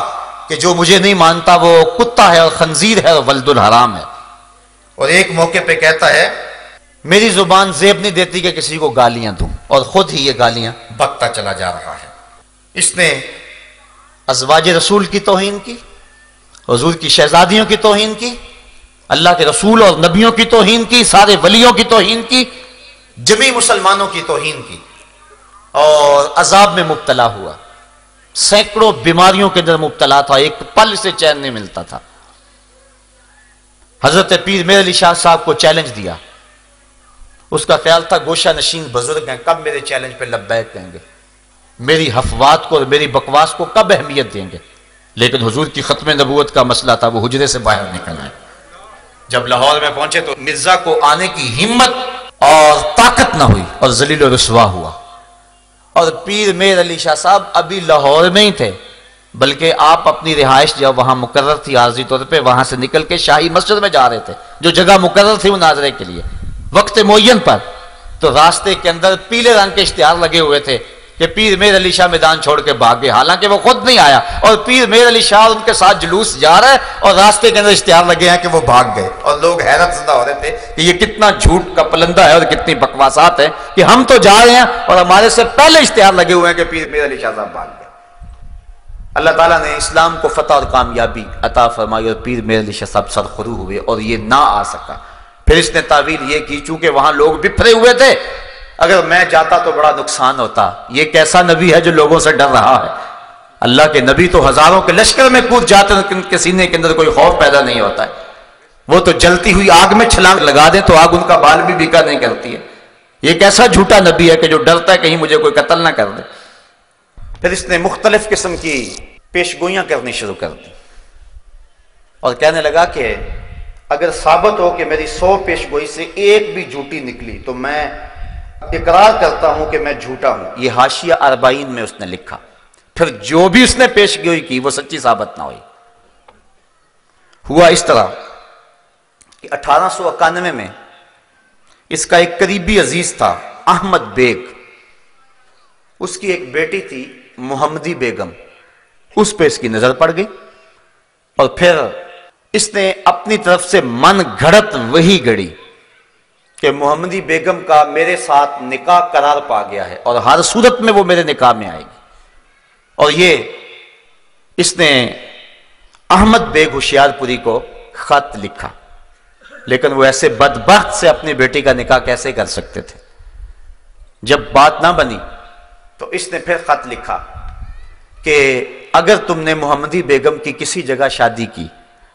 S1: کہ جو مجھے نہیں مانتا وہ کتا ہے اور خنزیر ہے اور ولد الحرام ہے۔ اور ایک موقع پہ کہتا ہے میری زبان زیب نہیں دیتی کہ کسی کو گالیاں دوں، اور خود ہی یہ گالیاں بکتا چلا جا رہا ہے۔ اس نے ازواج رسول کی توہین کی، حضور کی شہزادیوں کی توہین کی، اللہ کے رسول اور نبیوں کی توہین کی، سارے ولیوں کی توہین کی، جمی مسلمانوں کی توہین کی، اور عذاب میں مبتلا ہوا، سینکڑوں بیماریوں کے اندر مبتلا تھا، ایک پل سے چین نہیں ملتا تھا۔ حضرت پیر میر علی شاہ صاحب کو چیلنج دیا، اس کا خیال تھا گوشہ نشین بزرگ ہیں، کب میرے چیلنج پہ لبیک کہیں گے، میری حفوات کو اور میری بکواس کو کب اہمیت دیں گے؟ لیکن حضور کی ختم نبوت کا مسئلہ تھا، وہ حجرے سے باہر نکل آئے۔ جب لاہور میں پہنچے تو مرزا کو آنے کی ہمت اور طاقت نہ ہوئی اور ذلیل و رسوا ہوا۔ اور پیر میر علی شاہ صاحب ابھی لاہور میں ہی تھے، بلکہ آپ اپنی رہائش جب وہاں مقرر تھی عارضی طور پہ، وہاں سے نکل کے شاہی مسجد میں جا رہے تھے، جو جگہ مقرر تھی مناظرے کے لیے وقت معین پر۔ تو راستے کے اندر پیلے رنگ کے اشتہار لگے ہوئے تھے کہ پیر میر علی شاہ میدان چھوڑ کے بھاگ گئے، حالانکہ وہ خود نہیں آیا، اور پیر میر علی شاہ ان کے ساتھ جلوس جا رہا ہے اور راستے کے اندر اشتہار لگے ہیں کہ وہ بھاگ گئے، اور لوگ حیرت زدہ ہو رہے تھے کہ یہ کتنا جھوٹ کا پلندہ ہے اور کتنی بکواسات ہے کہ ہم تو جا رہے ہیں اور ہمارے سے پہلے اشتہار لگے ہوئے ہیں کہ پیر میر علی شاہ صاحب بھاگ گئے۔ اللہ تعالیٰ نے اسلام کو فتح اور کامیابی عطا فرمائی، اور پیر میر علی شاہ صاحب سرخرو ہوئے اور یہ نہ آ سکا۔ پھر اس نے تعویل یہ کی چونکہ وہاں لوگ بپھرے ہوئے تھے، اگر میں جاتا تو بڑا نقصان ہوتا، یہ کیسا نبی ہے جو لوگوں سے ڈر رہا ہے؟ اللہ کے نبی تو ہزاروں کے لشکر میں کود جاتے ہیں، ان کے سینے کے اندر کوئی خوف پیدا نہیں ہوتا ہے، وہ تو جلتی ہوئی آگ میں چھلانگ لگا دیں تو آگ ان کا بال بھی بیکا نہیں کرتی ہے۔ یہ کیسا جھوٹا نبی ہے کہ جو ڈرتا ہے کہیں مجھے کوئی قتل نہ کر دے۔ پھر اس نے مختلف قسم کی پیشگوئیاں کرنی شروع کر دی، اور کہنے لگا کہ اگر ثابت ہو کہ میری 100 پیشگوئی سے ایک بھی جھوٹی نکلی تو میں اقرار کرتا ہوں کہ میں جھوٹا ہوں۔ یہ حاشیہ 40 میں اس نے لکھا۔ پھر جو بھی اس نے پیشگوئی کی وہ سچی ثابت نہ ہوئی۔ ہوا اس طرح کہ 1891 میں اس کا ایک قریبی عزیز تھا احمد بیگ، اس کی ایک بیٹی تھی محمدی بیگم، اس پہ اس کی نظر پڑ گئی، اور پھر اس نے اپنی طرف سے من گھڑت وہی گڑی کہ محمدی بیگم کا میرے ساتھ نکاح قرار پا گیا ہے اور ہر صورت میں وہ میرے نکاح میں آئے گی۔ اور یہ اس نے احمد بیگ ہوشیار پوری کو خط لکھا، لیکن وہ ایسے بدبخت سے اپنی بیٹی کا نکاح کیسے کر سکتے تھے؟ جب بات نہ بنی تو اس نے پھر خط لکھا کہ اگر تم نے محمدی بیگم کی کسی جگہ شادی کی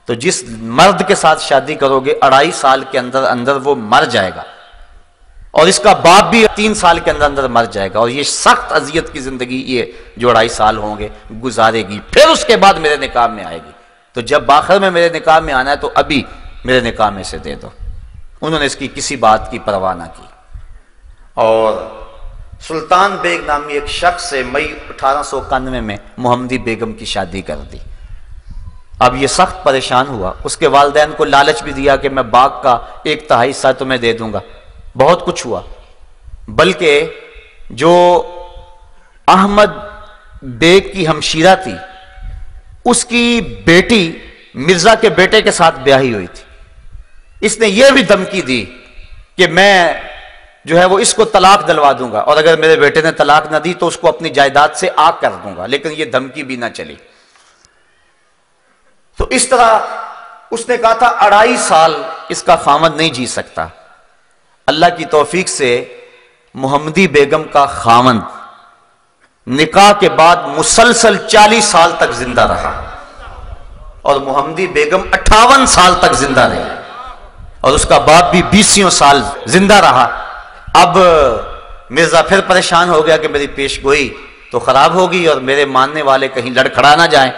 S1: تو جس مرد کے ساتھ شادی کرو گے 2.5 سال کے اندر اندر وہ مر جائے گا، اور اس کا باپ بھی 3 سال کے اندر اندر مر جائے گا، اور یہ سخت اذیت کی زندگی یہ جو 2.5 سال ہوں گے گزارے گی، پھر اس کے بعد میرے نکاح میں آئے گی، تو جب آخر میں میرے نکاح میں آنا ہے تو ابھی میرے نکاح میں سے دے دو۔ انہوں نے اس کی کسی بات کی پرواہ نہ کی، اور سلطان بیگ نامی ایک شخص سے مئی 1891 میں محمدی بیگم کی شادی کر دی۔ اب یہ سخت پریشان ہوا، اس کے والدین کو لالچ بھی دیا کہ میں باغ کا 1/3 حصہ تمہیں دے دوں گا، بہت کچھ ہوا، بلکہ جو احمد بیگ کی ہمشیرہ تھی اس کی بیٹی مرزا کے بیٹے کے ساتھ بیاہی ہوئی تھی، اس نے یہ بھی دھمکی دی کہ میں جو ہے وہ اس کو طلاق دلوا دوں گا، اور اگر میرے بیٹے نے طلاق نہ دی تو اس کو اپنی جائیداد سے آگ کر دوں گا، لیکن یہ دھمکی بھی نہ چلی۔ تو اس طرح اس نے کہا تھا 2.5 سال اس کا خاوند نہیں جی سکتا۔ اللہ کی توفیق سے محمدی بیگم کا خاوند نکاح کے بعد مسلسل 40 سال تک زندہ رہا، اور محمدی بیگم 58 سال تک زندہ رہی، اور اس کا باپ بھی 20 سال زندہ رہا۔ اب مرزا پھر پریشان ہو گیا کہ میری پیش گوئی تو خراب ہوگی اور میرے ماننے والے کہیں لڑکھڑا نہ جائیں۔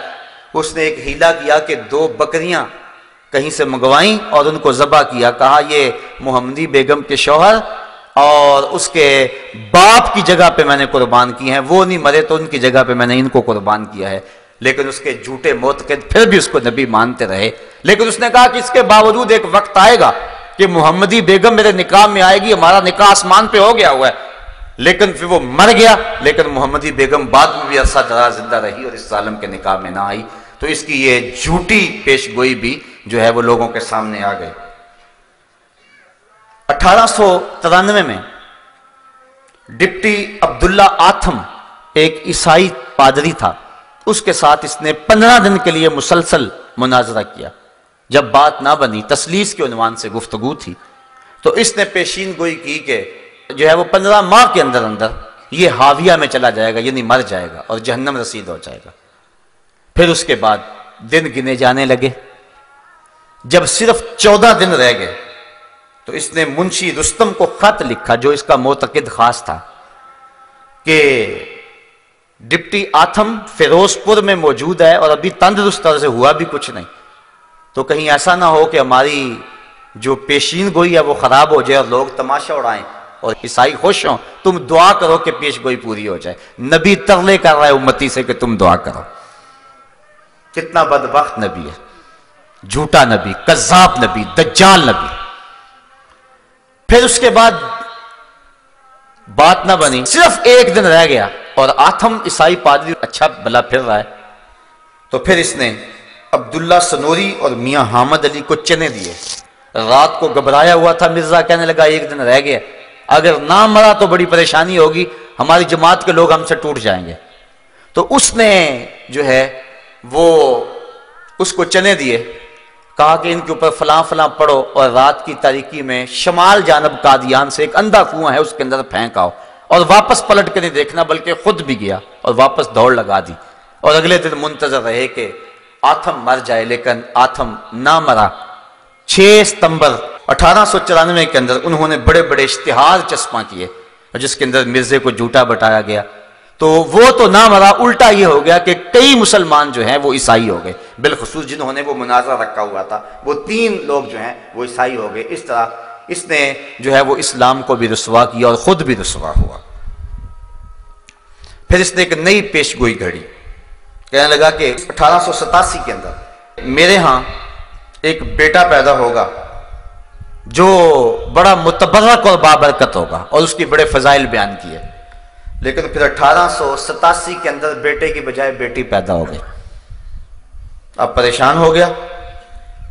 S1: اس نے ایک ہیلا کیا کہ 2 بکریاں کہیں سے منگوائیں اور ان کو ذبح کیا، کہا یہ محمدی بیگم کے شوہر اور اس کے باپ کی جگہ پہ میں نے قربان کی ہیں، وہ نہیں مرے تو ان کی جگہ پہ میں نے ان کو قربان کیا ہے۔ لیکن اس کے جھوٹے معتقد پھر بھی اس کو نبی مانتے رہے، لیکن اس نے کہا کہ اس کے باوجود ایک وقت آئے گا کہ محمدی بیگم میرے نکاح میں آئے گی، ہمارا نکاح آسمان پہ ہو گیا ہوا ہے۔ لیکن پھر وہ مر گیا، لیکن محمدی بیگم بعد میں بھی عرصہ دراز زندہ رہی اور اس ظالم کے نکاح میں نہ آئی۔ تو اس کی یہ جھوٹی پیش گوئی بھی جو ہے وہ لوگوں کے سامنے آ گئی۔ 1893 میں ڈپٹی عبداللہ آتھم ایک عیسائی پادری تھا، اس کے ساتھ اس نے 15 دن کے لیے مسلسل مناظرہ کیا۔ جب بات نہ بنی، تسلیس کے عنوان سے گفتگو تھی، تو اس نے پیشین گوئی کی کہ جو ہے وہ 15 ماہ کے اندر اندر یہ حاویہ میں چلا جائے گا، یعنی مر جائے گا اور جہنم رسید ہو جائے گا۔ پھر اس کے بعد دن گنے جانے لگے، جب صرف 14 دن رہ گئے تو اس نے منشی رستم کو خط لکھا جو اس کا معتقد خاص تھا کہ ڈپٹی آتھم فیروز پور میں موجود ہے اور ابھی تندرست طرح سے ہوا بھی کچھ نہیں، تو کہیں ایسا نہ ہو کہ ہماری جو پیشین گوئی ہے وہ خراب ہو جائے اور لوگ تماشا اڑائیں اور عیسائی خوش ہوں، تم دعا کرو کہ پیش گوئی پوری ہو جائے۔ نبی ترلے کر رہا ہے امتی سے کہ تم دعا کرو۔ کتنا بدبخت نبی ہے، جھوٹا نبی، کذاب نبی، دجال نبی۔ پھر اس کے بعد بات نہ بنی، صرف 1 دن رہ گیا اور آتھم عیسائی پادری اچھا بھلا پھر رہا ہے، تو پھر اس نے عبداللہ سنوری اور میاں حامد علی کو چنے دیے۔ رات کو گھبرایا ہوا تھا مرزا، کہنے لگا 1 دن رہ گیا، اگر نہ مرا تو بڑی پریشانی ہوگی، ہماری جماعت کے لوگ ہم سے ٹوٹ جائیں گے۔ تو اس نے جو ہے وہ اس کو چنے دیے، کہا کہ ان کے اوپر فلاں فلاں پڑھو اور رات کی تاریکی میں شمال جانب قادیان سے ایک اندھا کنواں ہے اس کے اندر پھینک آؤ، اور واپس پلٹ کے نہیں دیکھنا، بلکہ خود بھی گیا اور واپس دوڑ لگا دی، اور اگلے دن منتظر رہے کہ آتھم مر جائے، لیکن آتھم نہ مرا۔ 6 ستمبر 1894 کے اندر انہوں نے بڑے بڑے اشتہار چسپاں کیے جس کے اندر مرزے کو جھوٹا بتایا گیا، تو وہ تو نہ مرا، الٹا یہ ہو گیا کہ کئی مسلمان جو ہیں وہ عیسائی ہو گئے، بالخصوص جنہوں نے وہ مناظرہ رکھا ہوا تھا، وہ 3 لوگ جو ہیں وہ عیسائی ہو گئے۔ اس طرح اس نے جو ہے وہ اسلام کو بھی رسوا کیا اور خود بھی رسوا ہوا۔ پھر اس نے ایک نئی پیش گوئی گھڑی، کہنے لگا کہ 1887 کے اندر میرے ہاں ایک بیٹا پیدا ہوگا جو بڑا متبرک اور بابرکت ہوگا، اور اس کی بڑے فضائل بیان کیے۔ لیکن پھر 1887 کے اندر بیٹے کی بجائے بیٹی پیدا ہو گئی، اب پریشان ہو گیا۔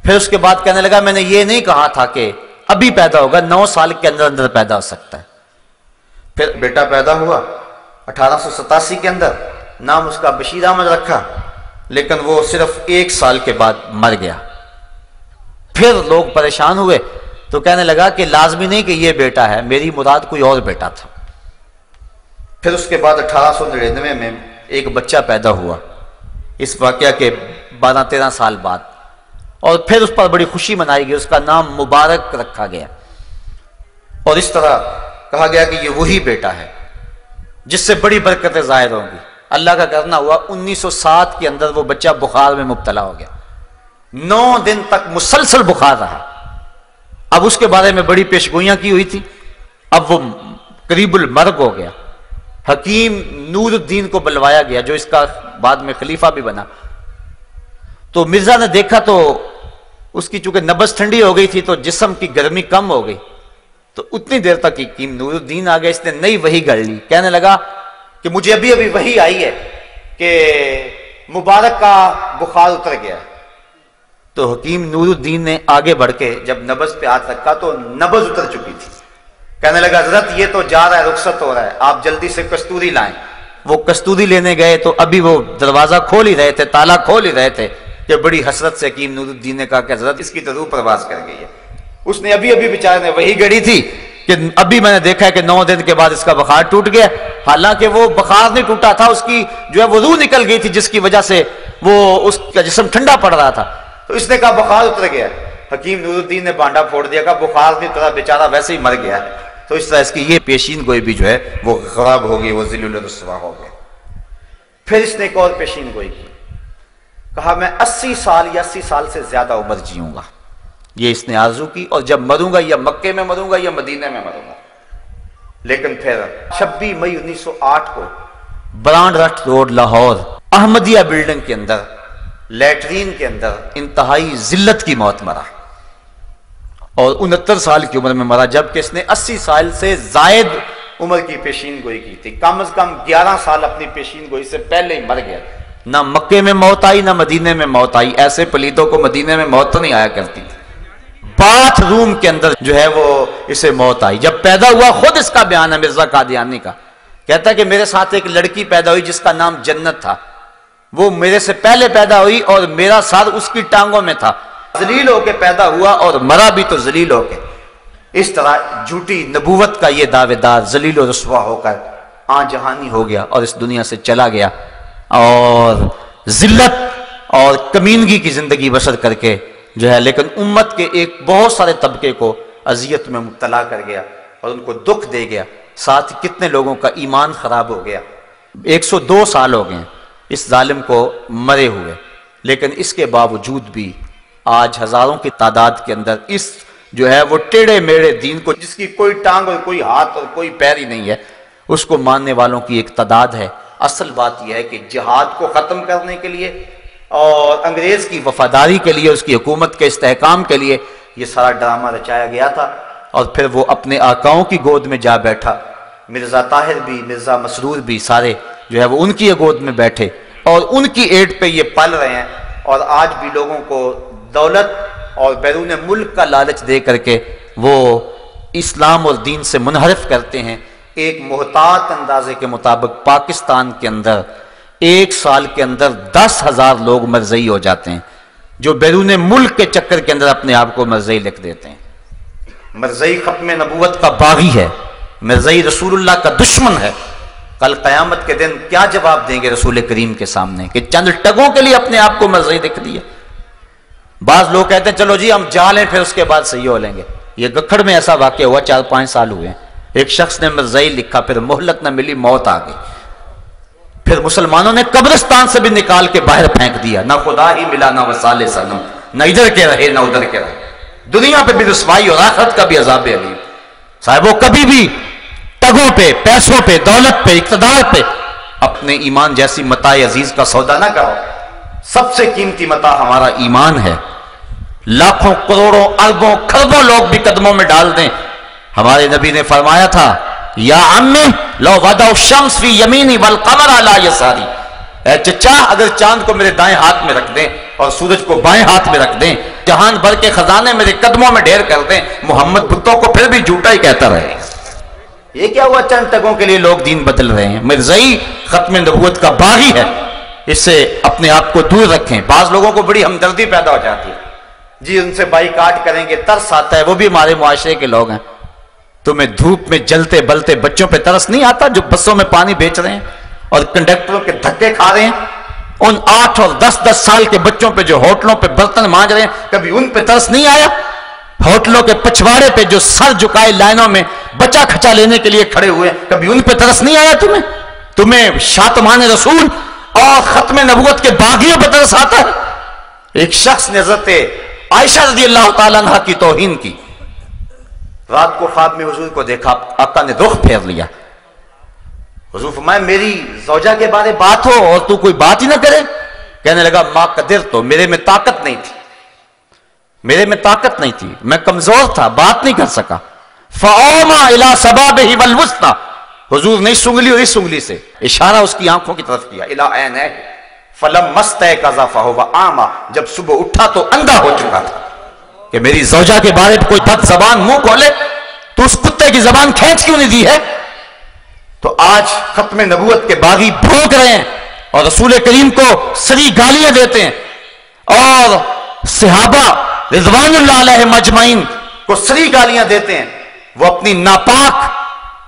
S1: پھر اس کے بعد کہنے لگا میں نے یہ نہیں کہا تھا کہ ابھی پیدا ہوگا، 9 سال کے اندر اندر پیدا ہو سکتا ہے۔ پھر بیٹا پیدا ہوا 1887 کے اندر، نام اس کا بشیر احمد رکھا، لیکن وہ صرف 1 سال کے بعد مر گیا۔ پھر لوگ پریشان ہوئے تو کہنے لگا کہ لازمی نہیں کہ یہ بیٹا ہے، میری مراد کوئی اور بیٹا تھا۔ پھر اس کے بعد 1899 میں ایک بچہ پیدا ہوا اس واقعہ کے 12-13 سال بعد، اور پھر اس پر بڑی خوشی منائی گئی، اس کا نام مبارک رکھا گیا، اور اس طرح کہا گیا کہ یہ وہی بیٹا ہے جس سے بڑی برکتیں ظاہر ہوں گی۔ اللہ کا کرنا ہوا 1907 کے اندر وہ بچہ بخار میں مبتلا ہو گیا، 9 دن تک مسلسل بخار رہا۔ اب اس کے بارے میں بڑی پیشگوئیاں کی ہوئی تھی، اب وہ قریب المرگ ہو گیا۔ حکیم نور الدین کو بلوایا گیا جو اس کا بعد میں خلیفہ بھی بنا، تو مرزا نے دیکھا تو اس کی چونکہ نبض ٹھنڈی ہو گئی تھی تو جسم کی گرمی کم ہو گئی، تو اتنی دیر تک حکیم نور الدین آ گیا، اس نے نئی وحی گھڑ لی، کہنے لگا کہ مجھے ابھی ابھی وحی آئی ہے کہ مبارک کا بخار اتر گیا۔ تو حکیم نور الدین نے آگے بڑھ کے جب نبض پہ ہاتھ رکھا تو نبض اتر چکی تھی. کہنے لگا حضرت یہ تو جا رہا ہے، رخصت ہو رہا ہے، آپ جلدی سے کستوری لائیں. وہ کستوری لینے گئے تو ابھی وہ دروازہ کھول ہی رہے تھے، تالا کھول ہی رہے تھے کہ بڑی حسرت سے حکیم نور الدین نے کہا کہ حضرت اس کی تو روح پرواز کر گئی ہے. اس نے ابھی بیچارے نے وہی گڑی تھی کہ ابھی میں نے دیکھا ہے کہ 9 دن کے بعد اس کا بخار ٹوٹ گیا. حالانکہ وہ بخار نہیں ٹوٹا تھا، اس کی جو ہے وہ روح نکل گئی تھی جس کی وجہ سے وہ اس کا جسم ٹھنڈا پڑ رہا تھا. تو اس نے کہا بخار اتر گیا. حکیم نور الدین نے بانڈا پھوڑ دیا، کہا بخار نہیں اترا، بیچارہ ویسے ہی مر گیا. تو اس طرح اس کی یہ پیشین گوئی بھی جو ہے وہ خراب ہو گئی، وہ ذلیل الرسوا ہو گیا. پھر اس نے ایک اور پیشین گوئی کی، کہا میں 80 سال یا 80 سال سے زیادہ عمر جیوں گا. یہ اس نے آرزو کی، اور جب مروں گا یا مکے میں مروں گا یا مدینے میں مروں گا. لیکن پھر 26 مئی 1908 کو برانڈ رٹ روڈ لاہور احمدیہ بلڈنگ کے اندر لیٹرین کے اندر انتہائی ذلت کی موت مرا، اور 69 سال کی عمر میں مرا، جبکہ اس نے 80 سال سے زائد عمر کی پیشین گوئی کی تھی. کم از کم 11 سال اپنی پیشین گوئی سے پہلے ہی مر گیا. نہ مکے میں موت آئی نہ مدینے میں موت آئی. ایسے پلیتوں کو مدینے میں موت تو نہیں آیا کرتی تھی. باتھ روم کے اندر جو ہے وہ اسے موت آئی. جب پیدا ہوا، خود اس کا بیان ہے مرزا قادیانی کا، کہتا ہے کہ میرے ساتھ ایک لڑکی پیدا ہوئی جس کا نام جنت تھا. وہ میرے سے پہلے پیدا ہوئی اور میرا سر اس کی ٹانگوں میں تھا. ذلیل ہو کے پیدا ہوا اور مرا بھی تو ذلیل ہو کے. اس طرح جھوٹی نبوت کا یہ دعوے دار ذلیل و رسوا ہو کر آن جہانی ہو گیا اور اس دنیا سے چلا گیا، اور ذلت اور کمینگی کی زندگی بسر کر کے جو ہے، لیکن امت کے ایک بہت سارے طبقے کو اذیت میں مبتلا کر گیا اور ان کو دکھ دے گیا. ساتھ ہی کتنے لوگوں کا ایمان خراب ہو گیا. 102 سال ہو گئے اس ظالم کو مرے ہوئے، لیکن اس کے باوجود بھی آج ہزاروں کی تعداد کے اندر اس جو ہے وہ ٹیڑے میڑے دین کو، جس کی کوئی ٹانگ اور کوئی ہاتھ اور کوئی پیر ہی نہیں ہے، اس کو ماننے والوں کی ایک تعداد ہے. اصل بات یہ ہے کہ جہاد کو ختم کرنے کے لیے اور انگریز کی وفاداری کے لیے، اس کی حکومت کے استحکام کے لیے یہ سارا ڈرامہ رچایا گیا تھا. اور پھر وہ اپنے آقاؤں کی گود میں جا بیٹھا. مرزا طاہر بھی، مرزا مسرور بھی، سارے جو ہے وہ ان کی گود میں بیٹھے اور ان کی ایڈ پہ یہ پل رہے ہیں. اور آج بھی لوگوں کو دولت اور بیرون ملک کا لالچ دے کر کے وہ اسلام اور دین سے منحرف کرتے ہیں. ایک محتاط اندازے کے مطابق پاکستان کے اندر 1 سال کے اندر 10,000 لوگ مرزئی ہو جاتے ہیں، جو بیرون ملک کے چکر کے اندر اپنے آپ کو مرزئی لکھ دیتے ہیں. مرزئی ختم نبوت کا باغی ہے، مرزئی رسول اللہ کا دشمن ہے. کل قیامت کے دن کیا جواب دیں گے رسول کریم کے سامنے کہ چند ٹگوں کے لیے اپنے آپ کو مرزئی لکھ دیا. بعض لوگ کہتے ہیں چلو جی ہم جا لیں پھر اس کے بعد صحیح ہو لیں گے. یہ گکھڑ میں ایسا واقعہ ہوا، 4-5 سال ہوئے ہیں. ایک شخص نے مرزئی لکھا، پھر مہلت نہ ملی، موت آ گئی. پھر مسلمانوں نے قبرستان سے بھی نکال کے باہر پھینک دیا. نہ خدا ہی ملا نہ وصال صنم، نہ ادھر کے رہے نہ ادھر کے رہے. دنیا پہ بھی رسوائی اور آخرت کا بھی عذاب علیم. صاحب وہ کبھی بھی ٹگوں پہ، پیسوں پہ، دولت پہ، اقتدار پہ اپنے ایمان جیسی متاع عزیز کا سودا نہ کرو. سب سے قیمتی متاع ہمارا ایمان ہے. لاکھوں کروڑوں اربوں کھربوں لوگ بھی قدموں میں ڈال دیں. ہمارے نبی نے فرمایا تھا یا عمی لو وضع الشمس فی یمینی والقمر علی یساری، اے چچا اگر چاند کو میرے دائیں ہاتھ میں رکھ دیں اور سورج کو بائیں ہاتھ میں رکھ دیں، جہان بھر کے خزانے میرے قدموں میں ڈھیر کر دیں، محمد بتوں کو پھر بھی جھوٹا ہی کہتا رہے. یہ کیا ہوا چند ٹگوں کے لیے لوگ دین بدل رہے ہیں؟ مرزئی ختم نبوت کا باغی ہے، اس سے اپنے آپ کو دور رکھیں. بعض لوگوں کو بڑی ہمدردی پیدا ہو جاتی ہے، جی ان سے بائیکاٹ کریں گے، ترس آتا ہے. وہ بھی ہمارے معاشرے کے لوگ ہیں. تمہیں دھوپ میں جلتے بلتے بچوں پہ ترس نہیں آتا جو بسوں میں پانی بیچ رہے ہیں اور کنڈکٹروں کے دھکے کھا رہے ہیں؟ ان 8 اور 10 سال کے بچوں پہ جو ہوٹلوں پہ برتن مانج رہے ہیں، کبھی ان پہ ترس نہیں آیا؟ ہوٹلوں کے پچھواڑے پہ جو سر جھکائے لائنوں میں بچہ کھچا لینے کے لیے کھڑے ہوئے، کبھی ان پہ ترس نہیں آیا تمہیں شاتمان رسول اور ختم نبوت کے باغیوں پہ ترس آتا ہے؟ ایک شخص نے حضرت عائشہ رضی اللہ تعالیٰ عنہ کی توہین کی. رات کو خواب میں حضور کو دیکھا، آقا نے رخ پھیر لیا. حضور فرمایا میری زوجہ کے بارے بات ہو اور تو کوئی بات ہی نہ کرے. کہنے لگا ما قدر، تو میرے میں طاقت نہیں تھی، میرے میں طاقت نہیں تھی، میں کمزور تھا، بات نہیں کر سکا. فَأَوْمَا إِلَى سَبَابِهِ وَالْوُسْطَى، حضور نے اس انگلی اور اس انگلی سے اشارہ اس کی آنکھوں کی طرف کیا، إِلَى عَيْنَيْهِ فلم مستيقظ فهو اعمى، جب صبح اٹھا تو اندھا ہو چکا تھا کہ میری زوجہ کے بارے میں کوئی بد زبان منہ کھولے تو اس کتے کی زبان کھینچ کیوں نہیں دی ہے؟ تو آج ختم نبوت کے باغی بھونک رہے ہیں اور رسول کریم کو سری گالیاں دیتے ہیں اور صحابہ رضوان اللہ علیہ مجمعین کو سری گالیاں دیتے ہیں. وہ اپنی ناپاک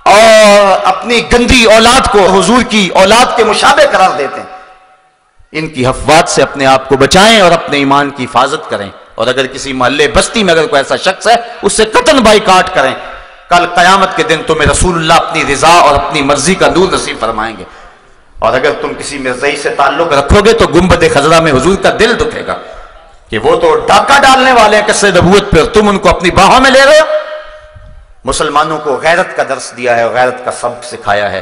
S1: اور اپنی گندی اولاد کو حضور کی اولاد کے مشابہ قرار دیتے ہیں. ان کی افواہات سے اپنے آپ کو بچائیں اور اپنے ایمان کی حفاظت کریں، اور اگر کسی محلے بستی میں اگر کوئی ایسا شخص ہے اس سے قطعاً بائیکاٹ کریں. کل قیامت کے دن تمہیں رسول اللہ اپنی رضا اور اپنی مرضی کا نور نصیب فرمائیں گے، اور اگر تم کسی مرزائی سے تعلق رکھو گے تو گنبد خضرا میں حضور کا دل دکھے گا کہ وہ تو ڈاکہ ڈالنے والے ہیں قصے نبوت پہ، تم ان کو اپنی باہوں میں لے رہے ہو. مسلمانوں کو غیرت کا درس دیا ہے اور غیرت کا سبق سکھایا ہے.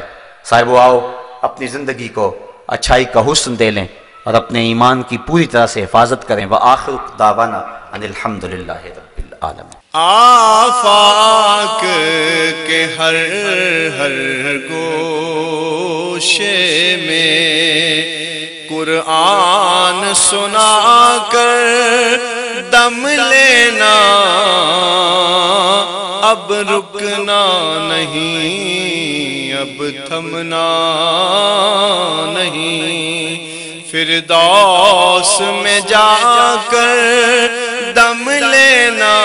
S1: صاحبو آؤ اپنی زندگی کو اچھائی کا حسن دے لیں اور اپنے ایمان کی پوری طرح سے حفاظت کریں. وآخر دعوانا ان الحمدللہ رب العالمین.
S4: آفاق کے ہر گوشے میں قرآن سنا کر دم لینا، اب رکنا نہیں، اب تھمنا نہیں، فردوس میں جا کر دم لینا.